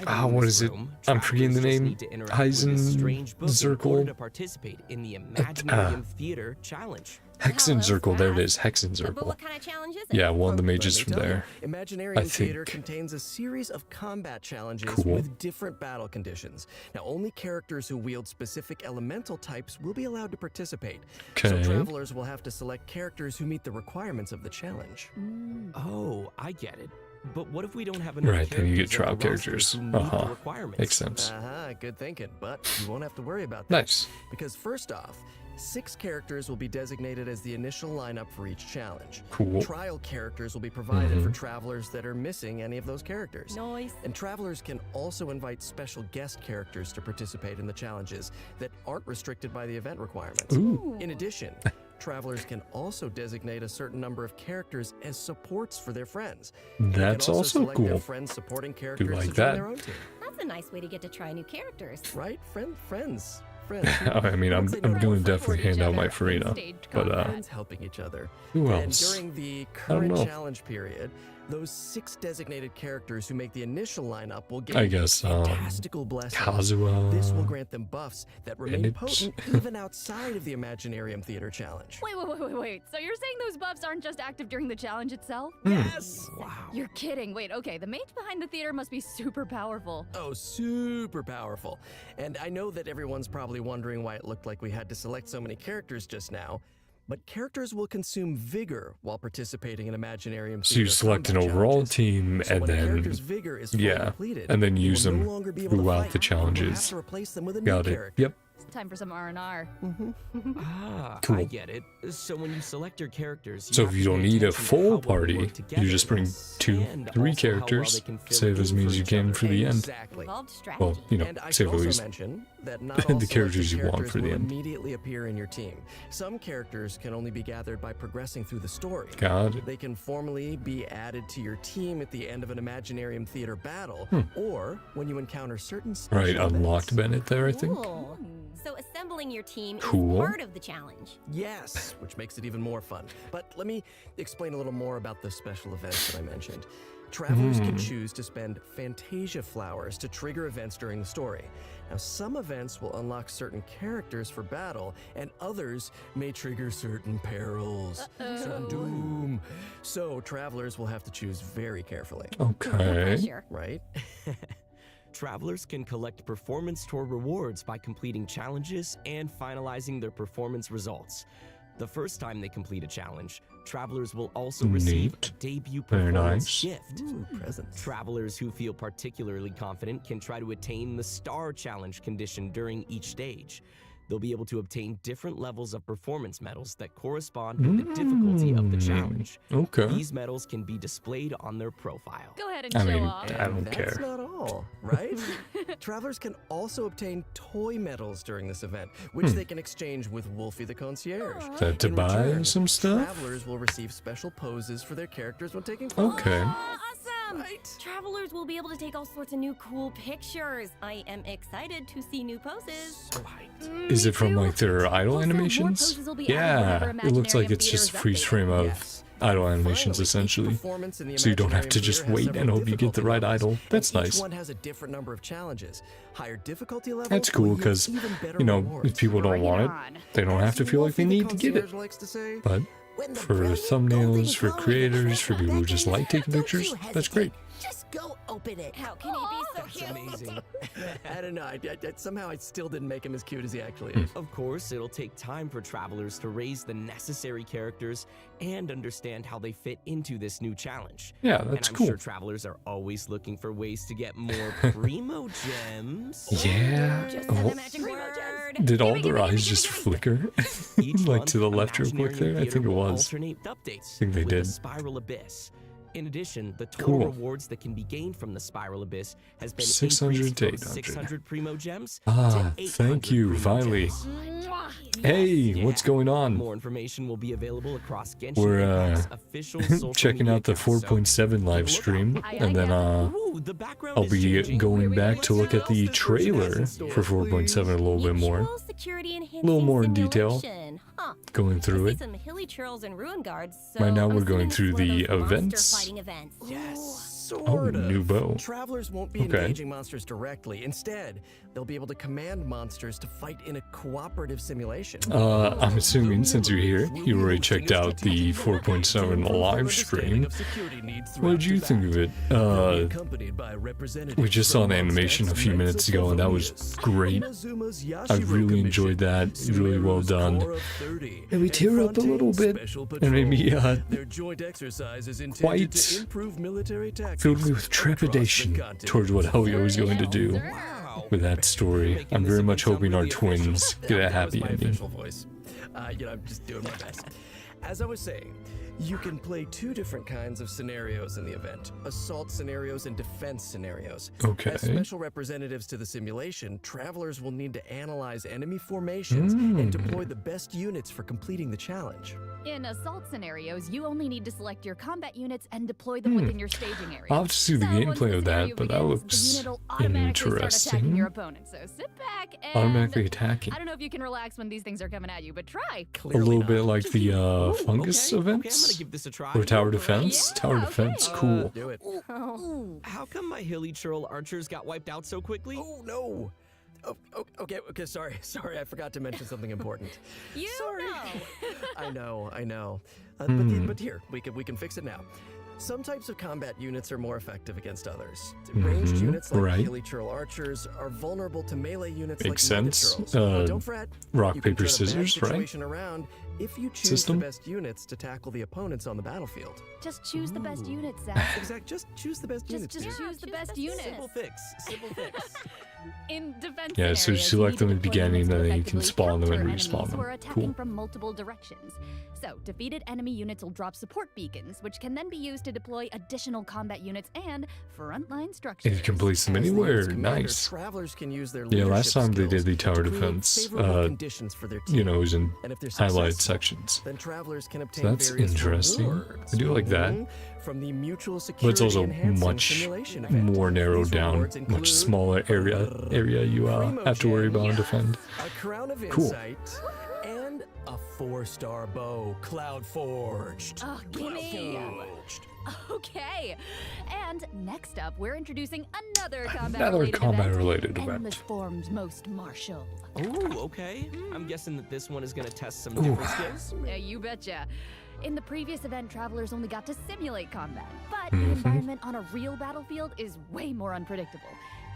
yeah, what is it? I'm forgetting the name. Hexenzirkel. To participate in the Imaginarium Theater Challenge. Hexenzirkel, there it is. Hexenzirkel. But what kind of challenge is it? Yeah, one of the mages from there. Imaginarium Theater contains a series of combat challenges with different battle conditions. Now, only characters who wield specific elemental types will be allowed to participate. So travelers will have to select characters who meet the requirements of the challenge. Oh, I get it. But what if we don't have enough Right, then you get trial characters characters. who meet the requirements? Makes sense. Good thinking, but you won't have to worry about that. Nice. Because first off, 6 characters will be designated as the initial lineup for each challenge. Cool. Trial characters will be provided for travelers that are missing any of those characters. Nice. And travelers can also invite special guest characters to participate in the challenges that aren't restricted by the event requirements. Ooh. In addition, travelers can also designate a certain number of characters as supports for their friends. That's they can also select their cool. friends supporting characters like to join that. their own team. That's a nice way to get to try new characters. Right? Friends. I mean, I'm going to definitely hand out my Farina, but friends helping each other. who And else? during the I don't current know. challenge period, those 6 designated characters who make the initial lineup will get I guess fantastical blessings. Kazuha. This will grant them buffs that remain Bennett. potent even outside of the Imaginarium Theater Challenge. Wait. So you're saying those buffs aren't just active during the challenge itself? Yes! Wow. You're kidding. Wait, okay, the mage behind the theater must be super powerful. Oh, super powerful. And I know that everyone's probably wondering why it looked like we had to select so many characters just now. But characters will consume vigor while participating in Imaginarium. So you select an overall team and then vigor is fully depleted, and then use you will them no longer be able to throughout fight. the You'll have challenges. to replace them with a new Got it. character. Yep. Time for some R&R. Cool. I get it. So when you select your characters, So if you don't need a full party, you just bring 2, 3 characters. Save as many as you can for the end. Exactly. Well, you know, And I should save at also least mention that not all the characters selected you want characters for the will end. immediately appear in your team. Some characters can only be gathered by progressing through the story. Got it. They can formally be added to your team at the end of an Imaginarium Theater battle, or when you encounter certain special Right, events. unlocked Bennett there, I think. Cool. So assembling your team Cool. is part of the challenge. Yes, which makes it even more fun. But let me explain a little more about the special events that I mentioned. Travelers can choose to spend Fantasia flowers to trigger events during the story. Now, some events will unlock certain characters for battle, and others may trigger certain perils, certain doom. So, travelers will have to choose very carefully. Okay. Right? Travelers can collect performance tour rewards by completing challenges and finalizing their performance results. The first time they complete a challenge, travelers will also receive a debut Very performance nice. gift. Presents. Travelers who feel particularly confident can try to attain the Star Challenge condition during each stage. They'll be able to obtain different levels of performance medals that correspond with the difficulty of the challenge. Okay. These medals can be displayed on their profile. Go ahead and I show mean, off. I don't That's care. not all, right? Travelers can also obtain toy medals during this event, which they can exchange with Wolfie the Concierge. Is that to In buy return, some stuff? Travelers will receive special poses for their characters when taking photos. Okay. Awesome! Right. Travelers will be able to take all sorts of new cool pictures. I am excited to see new poses. Is it from like their idle Also, more animations? poses will be added Yeah, whenever it looks like Imaginarium it's just Theater's freeze frame of Yes. idle animations Finally, each essentially. performance in the So you don't have to Imaginarium just Theater has wait and several hope you get the right difficulty idol. levels, That's and nice. Each one has a different number of challenges. Higher difficulty level. That's will cool yield because, even better you know, rewards. if people don't Bring it want it, on. they don't have to feel like they need to get it. Concierge likes to say, But When the for brilliant thumbnails, for golden creators, for cone people who just beckons, like taking don't pictures, you that's great. hesitate. Just go open it. How can he be so cute? Amazing. I don't know. Somehow I still didn't make him as cute as he actually is. Of course, it'll take time for travelers to raise the necessary characters and understand how they fit into this new challenge. Yeah, And that's I'm cool. sure travelers are always looking for ways to get more primo gems. Yeah. Just Oh, the magic word. did all their eyes just flicker? Each Like month, to the left real quick Imaginarium there? I Theater think it will was. alternate updates think they with did. the Spiral Abyss. In addition, the total Cool. rewards that can be gained from the Spiral Abyss has been 600 increased to from 800. 600 primo gems Ah, to 800 thank you, primo Viley. gems. Hey, what's going on? More information will be available across Genshin We're Impact's official social checking media out the accounts, so 4.7 live stream, and then Ooh, the background I'll is be changing. going back to look at the Let's see what else this version trailer has in for store, 4.7 a little bit more, Mutual security enhancing little more in detail, simulation. Huh. going through I it. see some hilly churls and ruin guards. So Right now I'm we're going assuming through it's one of the those monster events. fighting events. Yes, Oh, sort of. new bow. Travelers won't be Okay. engaging monsters directly. Instead, they'll be able to command monsters to fight in a cooperative simulation. I'm assuming since you're here, you already checked out the 4.7 live stream. What did you think of it? We just saw an animation a few minutes ago, and that was great. I really enjoyed that. Really well done. And we tear up a little bit, and made me quite filled me with trepidation towards what Elio was going to do with that story. I'm very much hoping our twins get a happy ending. I'm just doing my best. As I was saying, you can play two different kinds of scenarios in the event: assault scenarios and defense scenarios. Okay. As special representatives to the simulation, travelers will need to analyze enemy formations and deploy the best units for completing the challenge. In assault scenarios, you only need to select your combat units and deploy them within your staging area. I'll have to see the So once gameplay the of that, scenario but that begins, looks the unit will automatically start attacking your opponent. So sit back and automatically attacking. I don't know if you can relax when these things are coming at you, but try. A little bit like the fungus Okay, I'm events gonna give this a try. or tower defense. Yeah, Tower defense, okay. cool. Do it. How come my hilly churl archers got wiped out so quickly? Oh no. Oh, okay, sorry, I forgot to mention something important. You Sorry. know. I know. But here, we can fix it now. Some types of combat units are more effective against others. Ranged units like right. hilly churl archers are vulnerable to melee units Makes like mega sense. churls. Don't fret. Rock, You can paper, turn a bad scissors, right? situation around if you choose System? the best units to tackle the opponents on the battlefield. Just choose the best units, Zach. Exact. Just choose the best units. Just dude. choose the best units. Simple fix. In defense Yeah, so you scenarios, select them need at to the deploy beginning, units to then you can effectively spawn them and counter respawn enemies them. who are attacking Cool. from multiple directions. So, defeated enemy units will drop support beacons, which can then be used to deploy additional combat units and frontline structures. And you can place them anywhere. Nice. Travelers can use their Yeah, last time they did skills the tower to create defense, favorable conditions for their you know, it team. was in And if they're highlighted successful, sections. then travelers can obtain So that's various interesting. rewards. I do like that. From the mutual But security it's also enhancing much simulation event. more narrowed These down, rewards much include smaller area you have to worry about and defend. a crown of Cool. insight and a 4-star bow, cloud forged. Oh, gimme! Okay, and next up, we're introducing another combat-related event. Endless Forms Most Martial. Ooh, okay. I'm guessing that this one is going to test some different skills. Yeah, you betcha. In the previous event, travelers only got to simulate combat, but the environment on a real battlefield is way more unpredictable.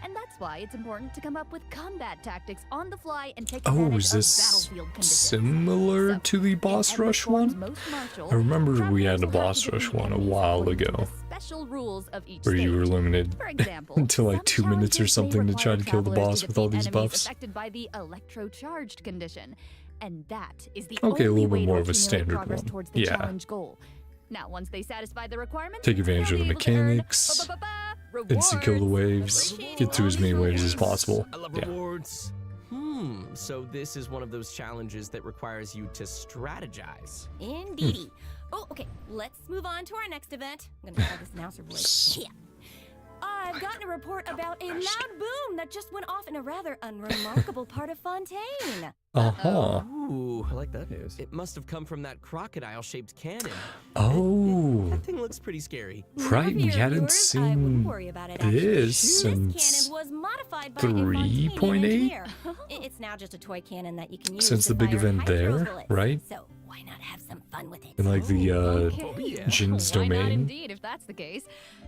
And that's why it's important to come up with combat tactics on the fly and take advantage is this of battlefield conditions. similar to the boss rush one? I remember we had a boss rush one a while ago, Special rules of each where you were stage. limited For example, until like 2 minutes or challenges may something to try to require kill the travelers boss to with all defeat these enemies buffs. affected by the electro-charged condition, and that is the Okay, a only little bit way more to of a accumulate standard progress one. towards the Yeah. challenge goal. Now, once they satisfy the requirements, Take advantage of they'll the be able to earn mechanics, instant kill the waves, get through as many waves as possible. I love Yeah. rewards. So this is one of those challenges that requires you to strategize. Indeedy. Oh, okay. Let's move on to our next event. I'm gonna try this announcer voice. Yeah. I've gotten a report about a loud boom that just went off in a rather unremarkable part of Fontaine. Uh-huh. Ooh, I like that news. it must have come from that crocodile-shaped cannon. Oh, That thing looks pretty scary. right, we For your hadn't viewers, I wouldn't seen worry about it, this cannon since was modified by a Fontanian 3.8? engineer. It's now just a toy cannon that you can use Since to the big fire event high throw there, bullets. right? So why not have some fun with it? in like the Okay. Jin's Why not domain, indeed, if that's the case.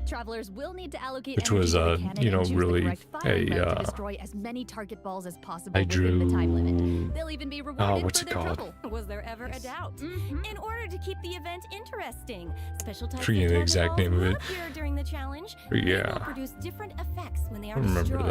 Travelers will need to allocate which energy was to the cannon you know, and choose the really correct firing mode a to destroy as many target balls as possible I within the time limit. drew They'll even be rewarded what's for it their called? trouble. Was there ever a doubt? In order to keep the event interesting, special types Forgetting of the target exact balls name of will it. appear during the challenge. But They yeah. will produce different effects when they I are remember destroyed.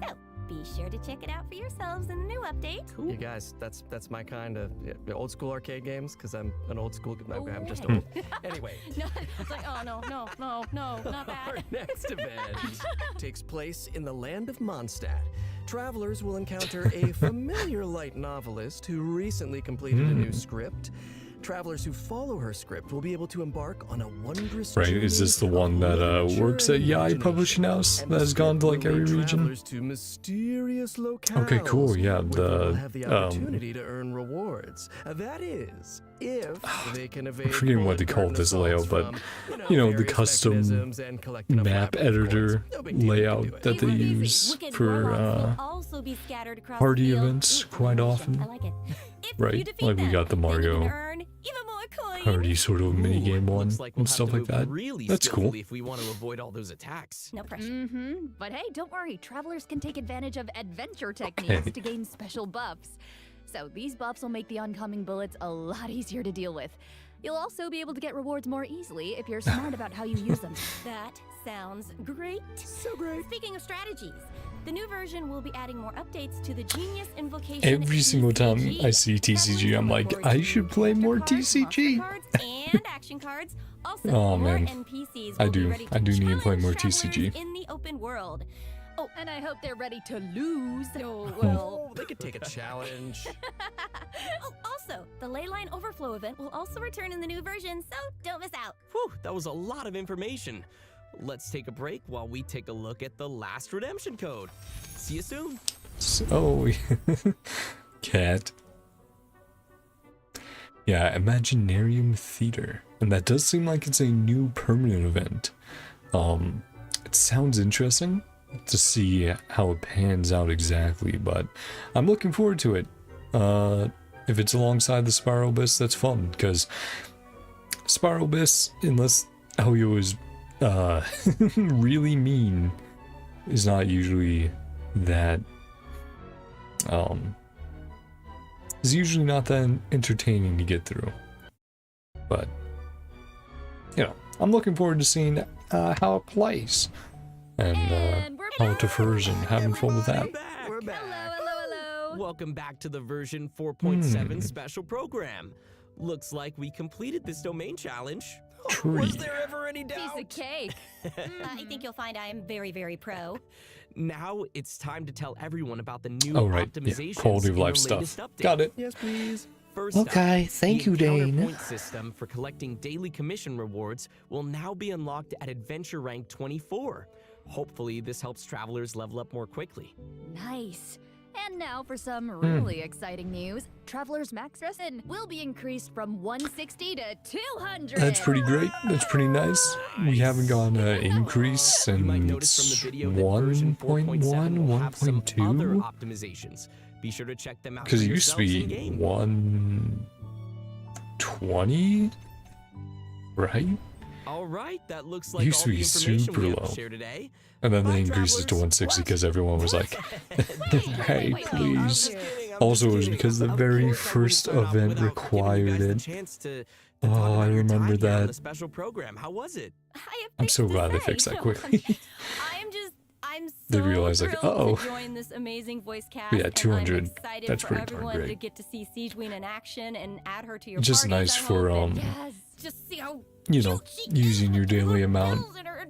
that. So be sure to check it out for yourselves in the new update. You guys, that's my kind of old school arcade games, because I'm an old school. I'm just Okay. old. Anyway, No, it's like, oh no, not our that. next event takes place in the land of Mondstadt. Travelers will encounter a familiar light novelist who recently completed a new script. Travelers who follow her script will be able to embark on a wondrous Right, journey is this the of one that literature works at and Yai imagination. Publishing House And that the has gone to like script will every lead region? travelers to mysterious locales. Okay, cool. Yeah, where they'll have the the opportunity to earn rewards. That is, if they can evade. I'm forgetting what they call this layout, but you know, the various custom mechanisms and collecting a map flat rate of editor coins. No big deal, you can do layout it. that they use Wicked for robots will also be scattered across party the field. events Ooh, quite animation. often. I like it. If Right, you defeat like we them, got the then you Mario can earn even more coins. party sort of mini game one Looks like we'll and have stuff to like move that. really That's cool. skillfully if we want to avoid all those attacks. No pressure. But hey, don't worry. Travelers can take advantage of adventure techniques to gain special buffs. So these buffs will make the oncoming bullets a lot easier to deal with. You'll also be able to get rewards more easily if you're smart about how you use them. That sounds great. So great. Speaking of strategies, the new version will be adding more updates to the Genius Invocation. Every single time TCG. I see TCG, I'm like, I should play more TCG. Cards and action cards. Also, Oh, more man. NPCs I will be do. ready to I do need to play challenge more travelers TCG. in the open world. Oh, and I hope they're ready to lose. Oh, well. Oh, they could take a challenge. Oh, also, the Leyline Overflow event will also return in the new version, so don't miss out. Whew, that was a lot of information. Let's take a break while we take a look at the last redemption code. See you soon. So, cat. Yeah, Imaginarium Theater. And that does seem like it's a new permanent event. It sounds interesting to see how it pans out exactly, but I'm looking forward to it. If it's alongside the Spiral Abyss, that's fun, because Spiral Abyss, unless Elio is really mean, is not usually that is usually not that entertaining to get through. But you know, I'm looking forward to seeing how it plays. And we're out of version, having fun with that. We're back. Hello. Welcome back to the version 4.7 special program. Looks like we completed this domain challenge. Tree. Was there ever any doubt? Piece of cake. I think you'll find I am very, very pro. Now it's time to tell everyone about the new Yeah. optimizations Quality of in the life latest stuff. update. Got it. Yes, please. First Okay, up, thank the you, encounter Dane. point system for collecting daily commission rewards will now be unlocked at adventure rank 24. Hopefully, this helps travelers level up more quickly. Nice. And now for some really exciting news. Traveler's max dressing will be increased from 160 to 200. That's pretty great. That's pretty nice. We haven't gone increase since You might notice from the video that version 4.7 will have some other 1.2. optimizations. Be sure to check them out Because for it used to yourselves be in-game. 120, right? All right, that looks like Used all to the be information super we have low. to share today. And then Bye, they increased it to travelers. 160 because everyone was like, hey, wait, please. kidding, I'm Also, just it was kidding. because the Of very course I wouldn't first start off event without giving you required guys the it. chance to Oh, talk I about your remember time here on that. the special program. How was it? I have I'm things so to glad they say. fixed that quickly. I'm so They realized, like, thrilled uh-oh. to join this amazing voice cast. Yeah, and 200, I'm excited that's for pretty darn everyone to great. get to see Siegeween in action and add her to your It's just parties, nice I for, hope, and Yes. just see how you know, using your daily amount.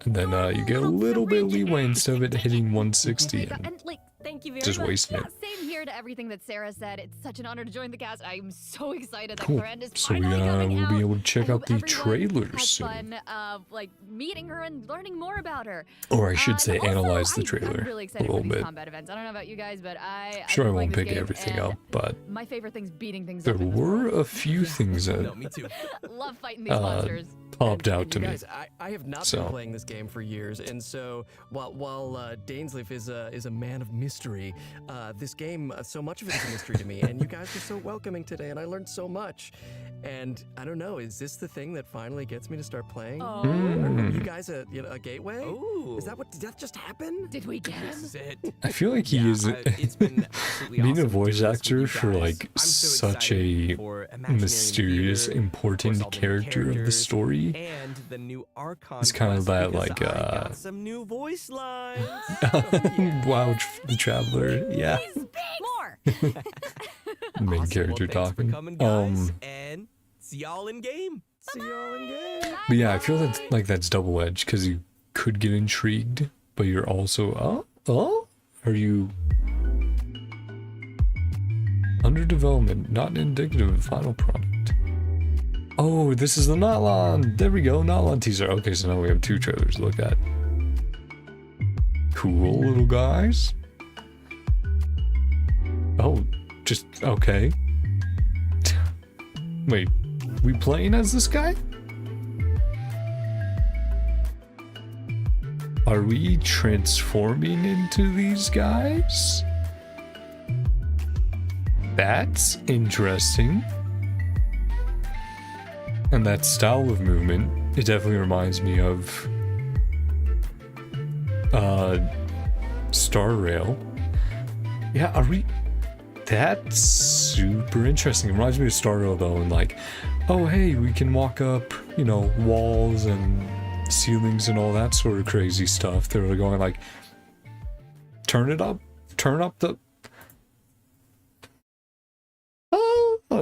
And then you get a little bit of leeway instead of it hitting 160 and And like, thank you very just much. wasting yeah, it. same here to everything that Sarah said. It's such an honor to join the cast. I'm so excited that Cool. Clarend is So we finally coming will be out. able to check I out hope the everyone trailers has soon. fun of like meeting her and learning more about her. Or I should say And also, analyze the I'm trailer really a excited little for these bit. combat events. I don't know about you guys, but I Sure, I really won't like this pick game, everything and up, but my favorite thing's beating things there up. in this were world. a few things No, that me too. Love fighting these monsters. popped out And to you me. guys, I have not So. been playing this game for years, and so while Dainsleif is a man of mystery, this game, so much of it is a mystery to me. And you guys were so welcoming today, and I learned so much. And I don't know, is this the thing that finally gets me to start playing? Oh. Mm. You guys a gateway? Ooh. Is that what? Did that just happen? Did we get This him? is it. I feel like he Yeah, is it's been absolutely being a awesome to do voice this with actor you for guys. like I'm so such excited a for Imaginary mysterious, Theater, important for all the character of the characters, story. And the new Archon It's kind of quest, that, because like, I got some new voice lines. Wow, the Traveler, yeah, More. main Awesome. character Well, thanks for talking. coming, guys, and see y'all in game. See y'all in game. But yeah, I feel that like that's double edged because you could get intrigued, but you're also are you under development, not indicative of final product? Oh, this is the Natlon. There we go, Natlon teaser. Okay, so now we have two trailers to look at. Cool little guys. Oh, just okay. Wait, we playing as this guy? Are we transforming into these guys? That's interesting. And that style of movement, it definitely reminds me of Star Rail. Yeah, are we? That's super interesting. It reminds me of Star Rail though, and like, oh hey, we can walk up, you know, walls and ceilings and all that sort of crazy stuff. They're going like, turn up the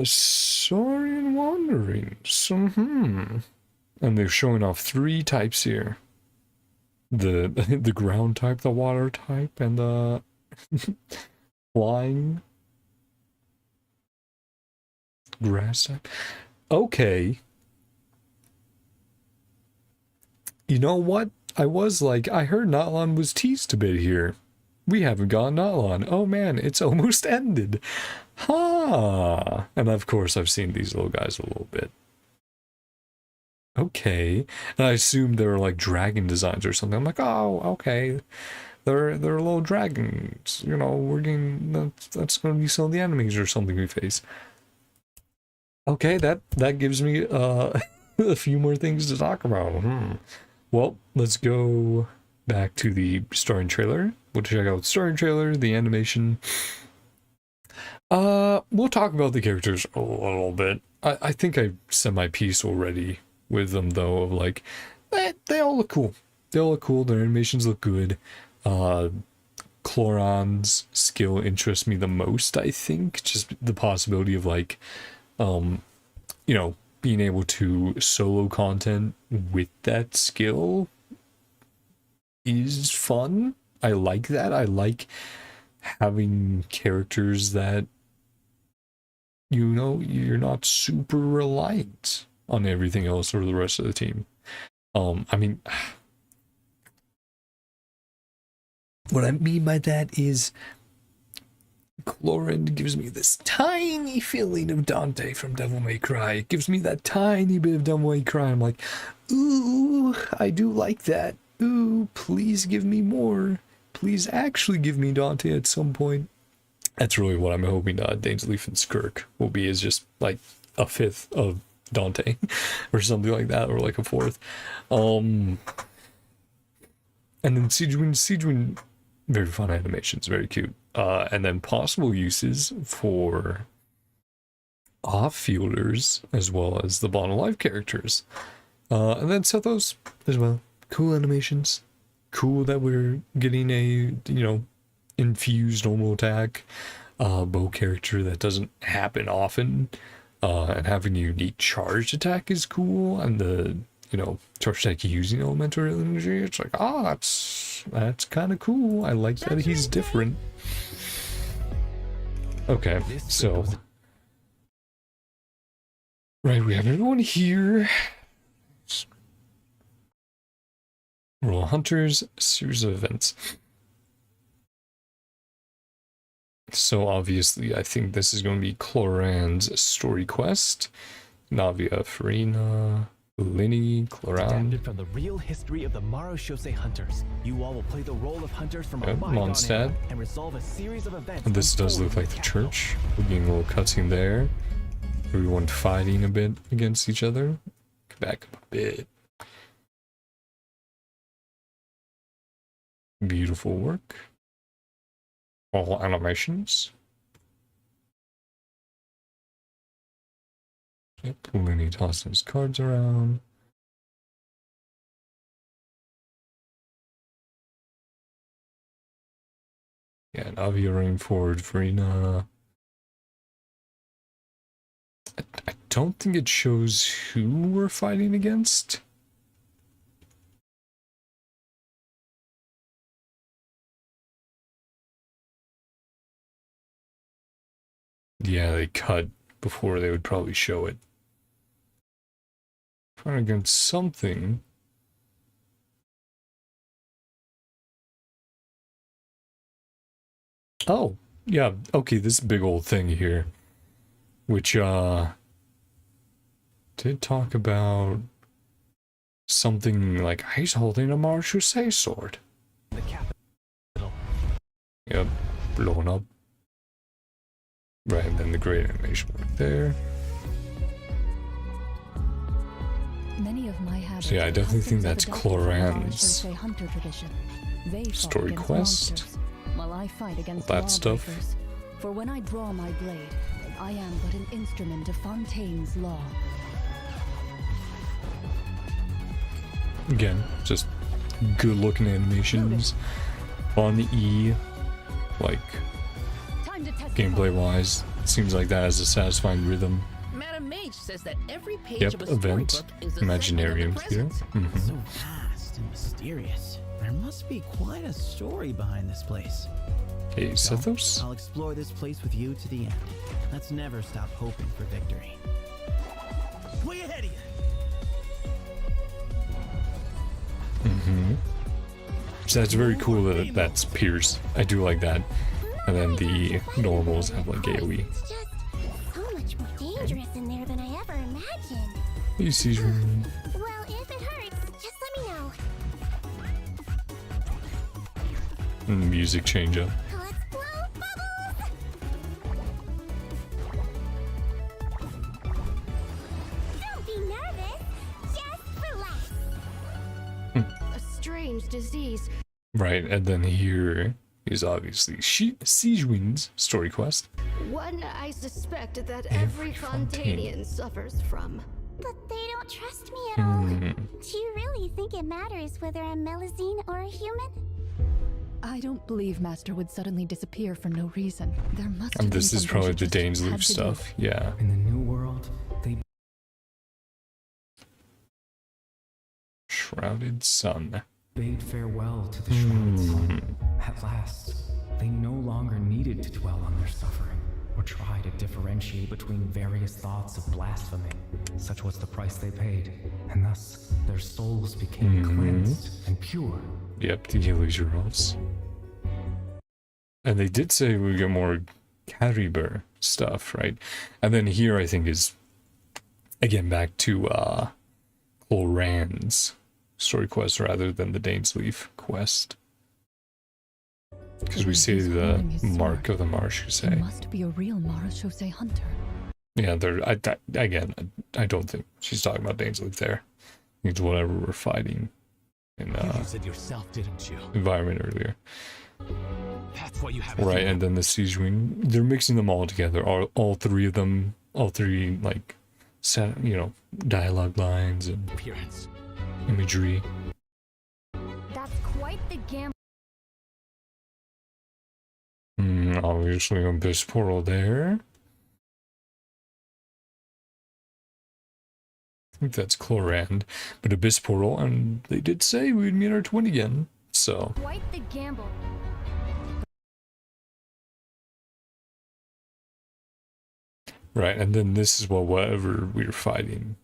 Saurian Wanderings. And they're showing off 3 types here. The ground type, the water type, and the flying grass type. Okay. You know what? I was like, I heard Natlon was teased a bit here. We haven't gotten Natlon. Oh man, it's almost ended. Ha! And of course I've seen these little guys a little bit. Okay. And I assumed they were like dragon designs or something. I'm like, oh, okay. They're little dragons. You know, we're getting that's gonna be some of the enemies or something we face. Okay, that gives me a few more things to talk about. Well, let's go back to the starring trailer. We'll check out the starring trailer, the animation. We'll talk about the characters a little bit. I think I said my piece already with them though, of like, they all look cool. They all look cool, their animations look good. Chloran's skill interests me the most, I think. Just the possibility of like, you know, being able to solo content with that skill is fun. I like that. I like having characters that, you know, you're not super reliant on everything else or the rest of the team. I mean, what I mean by that is Cloran gives me this tiny feeling of Dante from Devil May Cry. It gives me that tiny bit of Devil May Cry. I'm like, ooh, I do like that. Ooh, please give me more. Please actually give me Dante at some point. That's really what I'm hoping Dainsleif and Skirk will be, is just like a fifth of Dante or something like that, or like a fourth. And then Siegewin, very fun animations, very cute. And then possible uses for off-fielders as well as the Bond of Life characters. And then Sethos as well. Cool animations. Cool that we're getting a, you know, infused normal attack bow character that doesn't happen often. And having a unique charged attack is cool. And the, you know, charged attack using elemental energy, it's like, ah, that's kind of cool. I like that he's different. Okay, so right, we have everyone here. Roll Hunters, series of events. So obviously, I think this is going to be Cloran's story quest. Navia, Farina, Linny, Cloran. Adapted from the real history of the Marashose hunters. You all will play the role of hunters from a bygone era and resolve a series of events. And this does look like the church. We're getting a little cutscene there. Everyone fighting a bit against each other. Back up a bit. Beautiful work. All animations. Yep, Linny tossing his cards around. Yeah, Navia running forward, Farina. I don't think it shows who we're fighting against. Yeah, they cut before they would probably show it. Fighting against something. Oh, yeah, okay, this big old thing here. Which, did talk about something like he's holding a Marashose sword. The capital. Yep, blown up. Right, and then the great animation right there. Many of my habits, so yeah, I definitely think that's Cloran's story quest. Monsters, while I fight against that stuff. For when I draw my blade, I am but an instrument of Fontaine's law. Again, just good looking animations. On the E, like gameplay wise, seems like that has a satisfying rhythm. Madam Mage says that every page Yep, of a event, storybook is a Imaginarium here. So vast and mysterious. There must be quite a story behind this place. Hey, Sethos? I'll explore this place with you to the end. Let's never stop hoping for victory. Way ahead of you. So that's very cool that that's Pierce. I do like that. And then the normals have like AoE. It's just so much more dangerous in there than I ever imagined. You see, Well, if it hurts, just let me know. music change up. Let's blow bubbles! Don't be nervous. Just relax. A strange disease. Right, and then here is obviously Siegewin's story quest. One I suspect that every Fontanian suffers from. But they don't trust me at all. Do you really think it matters whether I'm Melazine or a human? I don't believe Master would suddenly disappear for no reason. There must And have this been is probably something the she just Dainsleif had to do. stuff. Yeah. In the new world, they Shrouded Sun. bade farewell to the Shrouded Sun. At last, they no longer needed to dwell on their suffering, or try to differentiate between various thoughts of blasphemy. Such was the price they paid, and thus their souls became cleansed and pure. Yep, the Illusionals. And they did say we get more Caribur stuff, right? And then here I think is, again, back to Cloran's story quest rather than the Dainsleif quest. Because we see the mark of the Marshusei. Must be a real Marashosei hunter. Yeah, I don't think she's talking about Dainsleif there. It's whatever we're fighting in You said yourself, didn't you? environment earlier. That's what you have. Right, and then the Siege Wing, they're mixing them all together. All three of them, all three, like, dialogue lines and appearance, imagery. That's quite the gamble. Obviously, Abyss Portal there. I think that's Clorand, but Abyss Portal, and they did say we'd meet our twin again, so. Quite the gamble. Right, and then this is whatever we were fighting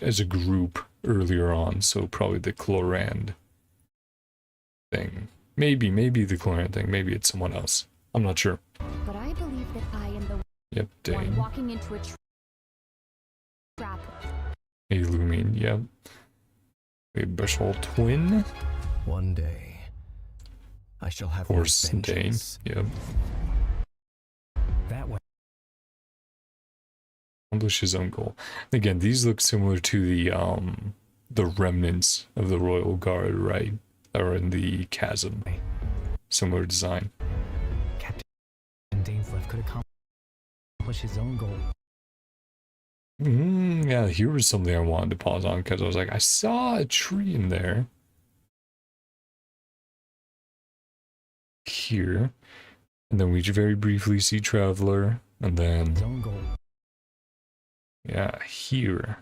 as a group earlier on, so probably the Clorand thing. Maybe the Clorand thing, maybe it's someone else. I'm not sure. But I believe that I am the Yep, one Dane. walking into a trap. Illumine, yep. A Abyssal Twin. One day, I shall have Force and Dane, vengeance. yep. That way. Accomplish his own goal. Again, these look similar to the remnants of the Royal Guard, right? That are in the chasm. Similar design. Captain Dainsleif could accomplish his own goal. Yeah, here was something I wanted to pause on because I was like, I saw a tree in there. Here. And then we very briefly see Traveler. And then. His own goal. Yeah, here.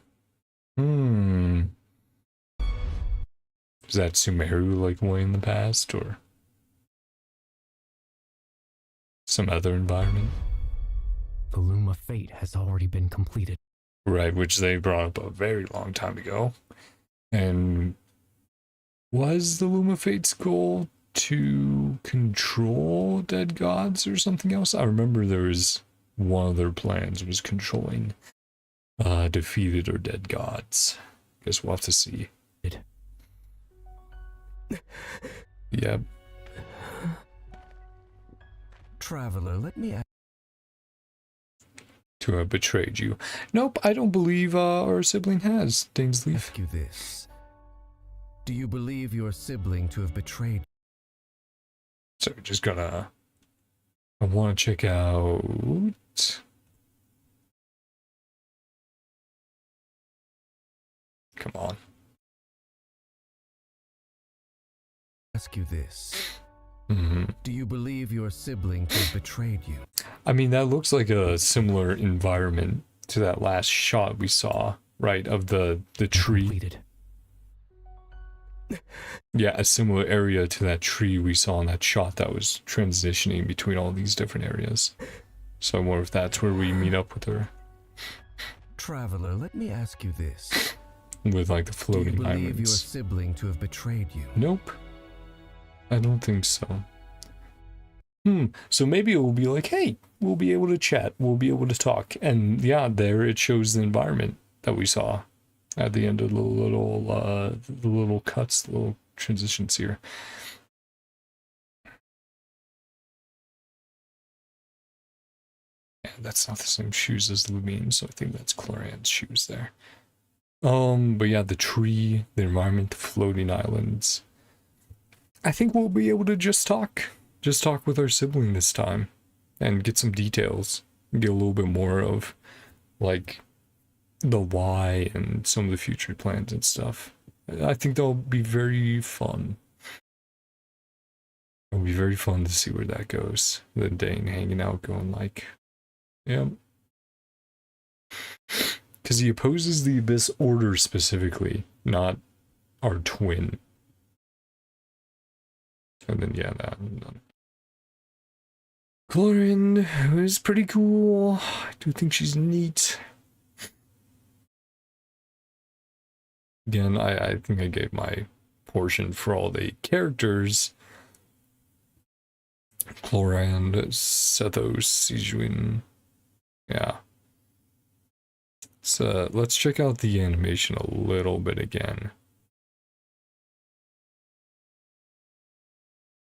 Is that Sumeru like way in the past, or some other environment? The Loom of Fate has already been completed. Right, which they brought up a very long time ago. And was the Loom of Fate's goal to control dead gods or something else? I remember there was one of their plans was controlling defeated or dead gods. Guess we'll have to see. Yep. Traveler, let me ask. To have betrayed you. Nope, I don't believe our sibling has, Dainsleif. Ask you this. Do you believe your sibling to have betrayed? So we're just gonna. I want to check out. Come on. Ask you this. Mm-hmm. Do you believe your sibling to have betrayed you? I mean, that looks like a similar environment to that last shot we saw, right? Of the tree. Completed. Yeah, a similar area to that tree we saw in that shot that was transitioning between all these different areas. So I wonder if that's where we meet up with her. Traveler, let me ask you this. With like the floating Do you believe islands. your sibling to have betrayed you? Nope. I don't think so. So maybe it will be like, hey, we'll be able to chat, we'll be able to talk. And yeah, there it shows the environment that we saw at the end of the little cuts, the little transitions here. And that's not the same shoes as Lumine, so I think that's Cloran's shoes there. But yeah, the tree, the environment, the floating islands. I think we'll be able to just talk with our sibling this time and get some details, get a little bit more of like the why and some of the future plans and stuff. I think that'll be very fun. It'll be very fun to see where that goes. The Dane hanging out, going like, yeah. Because he opposes the Abyss Order specifically, not our twin. And then, yeah, that. Chlorine is pretty cool. I do think she's neat. Again, I think I gave my portion for all the characters. Chlorine, Sethos, Sijuin. Yeah. So let's check out the animation a little bit again.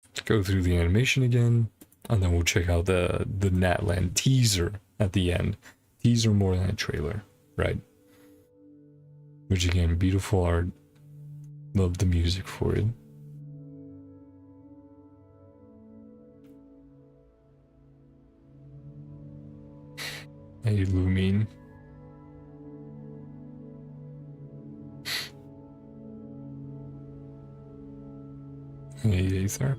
Let's go through the animation again, and then we'll check out the Natlan teaser at the end. Teaser more than a trailer, right? Which again, beautiful art. Love the music for it. Hey, Lumine. Hey, Aether.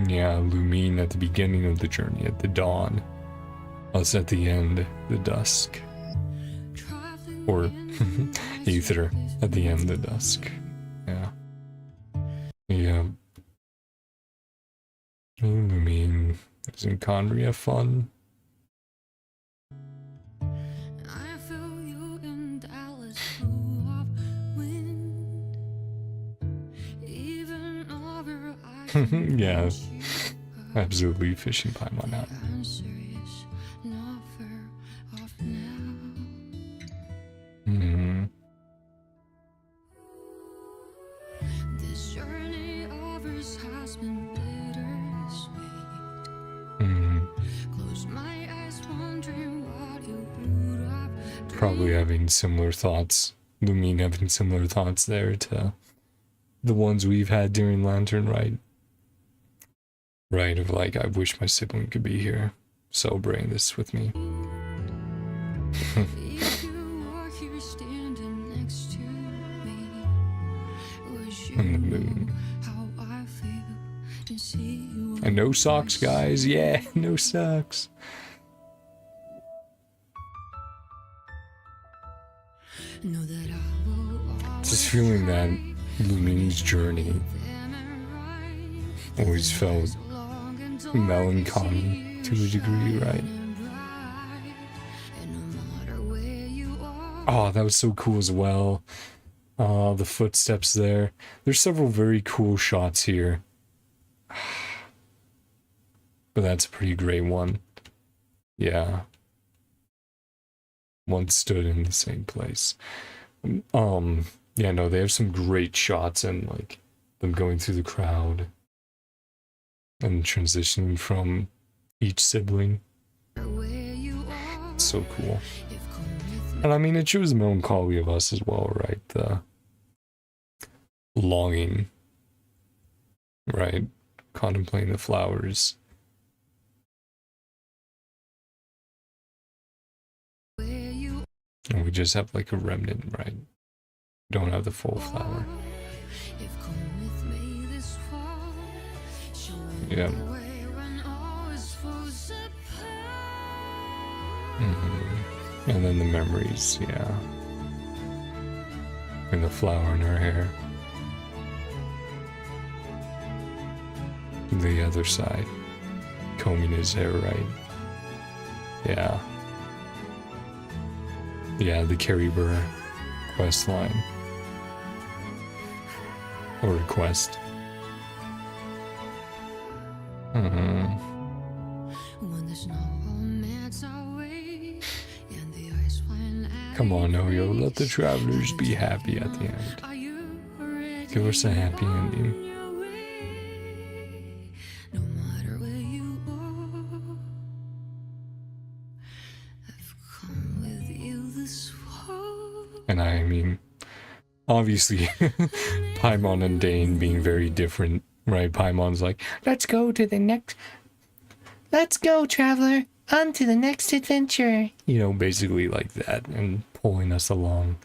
Yeah, Lumine at the beginning of the journey, at the dawn. Us at the end, the dusk. Or Aether at the end, the dusk. Yeah. Yeah. Lumine. Isn't Conria fun? Yeah, absolutely fishing Paimon out. This journey of ours has been bittersweet. Close my eyes, wondering what you would have. Probably having similar thoughts. Lumine having similar thoughts there to the ones we've had during Lantern Rite. Right, of like, I wish my sibling could be here, celebrating this with me. And the moon. And no socks, guys. Yeah, no socks. Just feeling that Lumine's journey always felt melancholy to a degree, right? Oh, that was so cool as well. The footsteps there. There's several very cool shots here. But that's a pretty great one. Yeah. One stood in the same place. Yeah, no, they have some great shots and like them going through the crowd and transitioning from each sibling. It's so cool. And I mean, it shows the melancholy of us as well, right? The longing, right? Contemplating the flowers. And we just have like a remnant, right? We don't have the full flower. Yeah. And then the memories, yeah. And the flower in her hair. The other side. Combing his hair right. Yeah. Yeah, the Caribur quest line. Or request. Come on, Oyo, let the travelers be happy at the end. Give us a happy ending. And I mean, obviously, Paimon and Dane being very different Right, Paimon's like, let's go, traveler, on to the next adventure. You know, basically like that, and pulling us along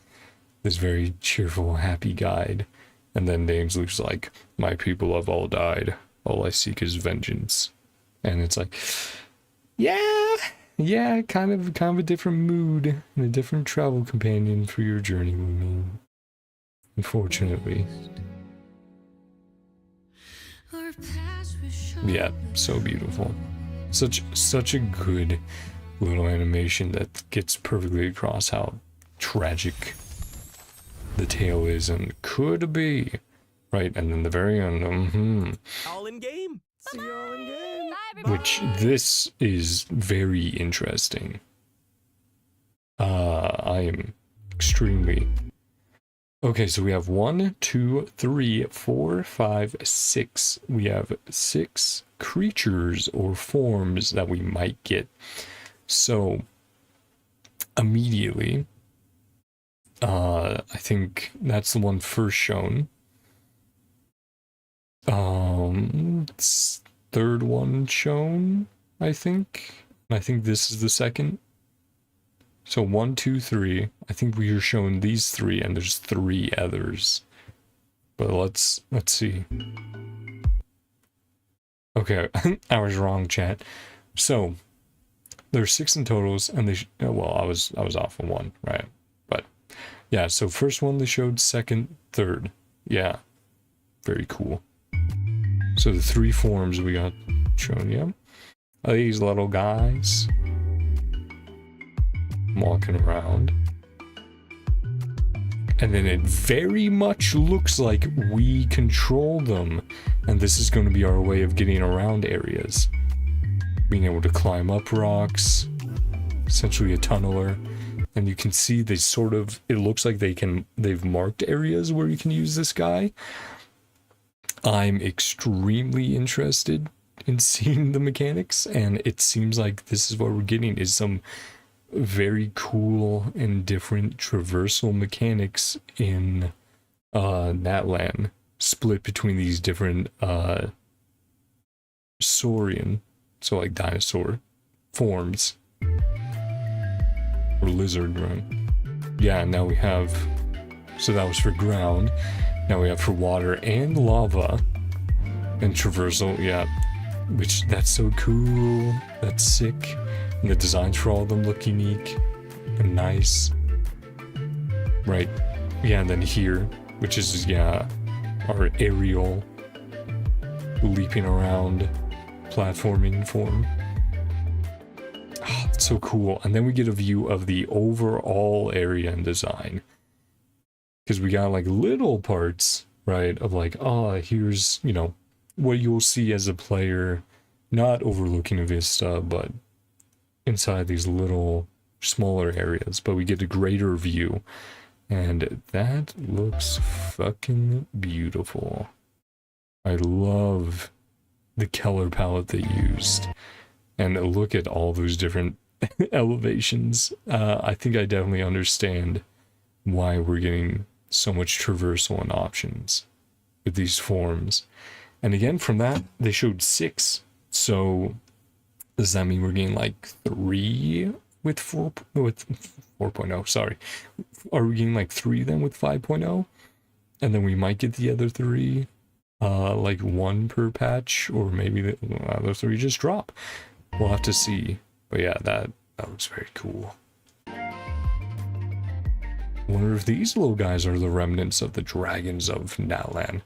this very cheerful, happy guide. And then Dainslu's like, my people have all died. All I seek is vengeance. And it's like, yeah, kind of a different mood and a different travel companion for your journey, Lumi. Unfortunately. Yeah, so beautiful. Such a good little animation that gets perfectly across how tragic the tale is and could be. Right, and then the very end, all in game. See you all in game. Which this is very interesting. I am extremely. Okay, so we have 1, 2, 3, 4, 5, 6. We have 6 creatures or forms that we might get. So immediately, I think that's the one first shown. It's third one shown, I think. I think this is the second. So 1, 2, 3. I think we are shown these 3, and there's 3 others. But let's see. Okay, I was wrong, chat. So there's 6 in totals, and they well, I was off on 1, right? But yeah, so first one they showed, second, third. Yeah, very cool. So the 3 forms we got shown, yeah. These little guys walking around. And then it very much looks like we control them. And this is going to be our way of getting around areas. Being able to climb up rocks. Essentially a tunneler. And you can see they sort of, it looks like they've marked areas where you can use this guy. I'm extremely interested in seeing the mechanics, and it seems like this is what we're getting, is some very cool and different traversal mechanics in Natlan, split between these different saurian, so like dinosaur forms, or lizard, right? Yeah, now we have, so that was for ground. Now we have for water and lava and traversal, yeah, which that's so cool. That's sick. And the designs for all of them look unique and nice. Right. Yeah, and then here, which is, yeah, our aerial leaping around platforming form. Oh, it's so cool. And then we get a view of the overall area and design. Because we got like little parts, right, of like, here's, you know, what you'll see as a player, not overlooking a vista, but inside these little smaller areas. But we get a greater view, and that looks fucking beautiful. I love the color palette they used, and look at all those different elevations. I think I definitely understand why we're getting so much traversal and options with these forms. And again, from that, they showed 6. So does that mean we're getting like 3 with 4.0? Sorry. Are we getting like 3 then with 5.0? And then we might get the other 3, like 1 per patch, or maybe the other 3 just drop. We'll have to see. But yeah, that looks very cool. I wonder if these little guys are the remnants of the dragons of Natlan.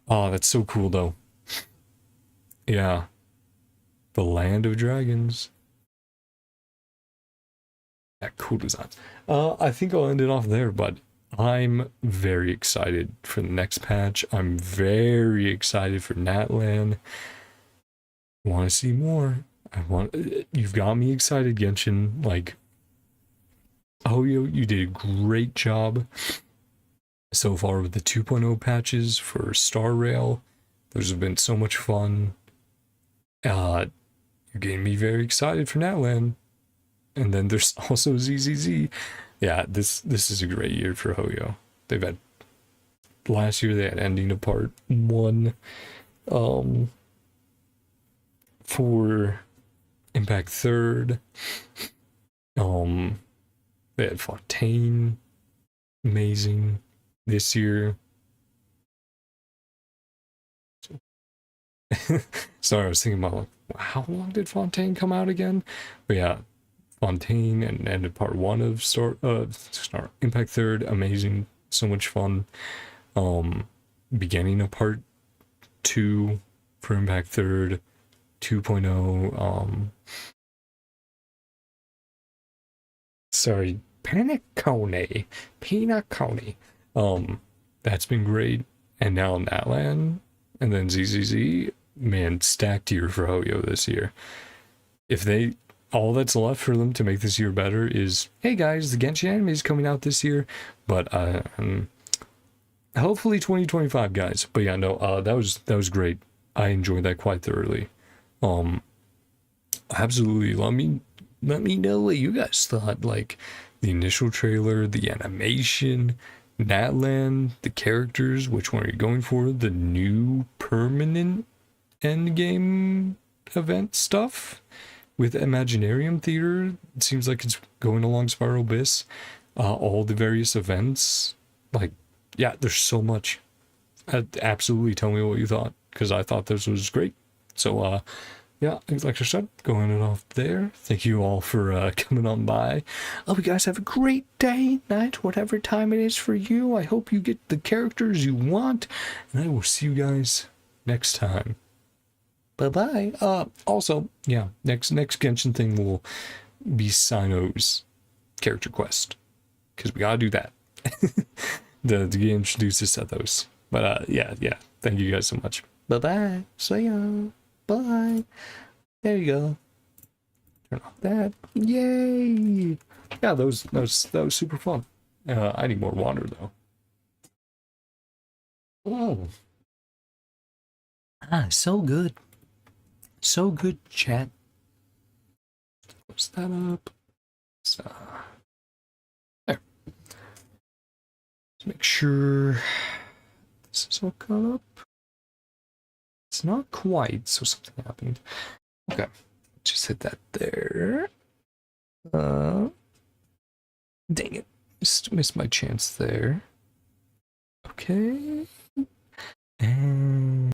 Oh, that's so cool, though. Yeah. The land of dragons. Yeah, cool designs. I think I'll end it off there, but I'm very excited for the next patch. I'm very excited for Natlan. Want to see more. You've got me excited, Genshin. Like, you did a great job so far with the 2.0 patches for Star Rail. Those have been so much fun. You're getting me very excited for Natlan. And then there's also ZZZ. Yeah, this is a great year for Hoyo. They've had, last year they had Ending of Part 1. For Impact 3rd, they had Fontaine, amazing this year. Sorry, I was thinking about like, how long did Fontaine come out again? But yeah, Fontaine and part 1 of Impact 3rd, amazing, so much fun. Beginning of part 2 for Impact 3rd, 2.0, sorry, Pinacone. That's been great. And now Natlan, and then ZZZ, man, stacked year for Hoyo this year. If they, all that's left for them to make this year better is, hey guys, the Genshin anime is coming out this year, but hopefully 2025, guys. But yeah, no, that was great. I enjoyed that quite thoroughly. Absolutely. Let me know what you guys thought. Like the initial trailer, the animation, Natlan, the characters. Which one are you going for? The new permanent endgame event stuff with Imaginarium Theater. It seems like it's going along Spiral Abyss. All the various events. Like, yeah, there's so much. Absolutely tell me what you thought, because I thought this was great. So, yeah, like I said, going it off there. Thank you all for coming on by. I hope you guys have a great day, night, whatever time it is for you. I hope you get the characters you want, and I will see you guys next time. Bye-bye. Also, yeah, next Genshin thing will be Sino's character quest, because we gotta do that. to get introduced to those. But yeah, thank you guys so much. Bye-bye. See ya. Bye. There you go. Turn off that. Yay! Yeah, that was super fun. I need more water though. Oh. So good. So good, chat. Close that up. So, there. Let's make sure this is all caught up. It's not quite, so something happened. Okay, just hit that there. Dang it, just missed my chance there. Okay,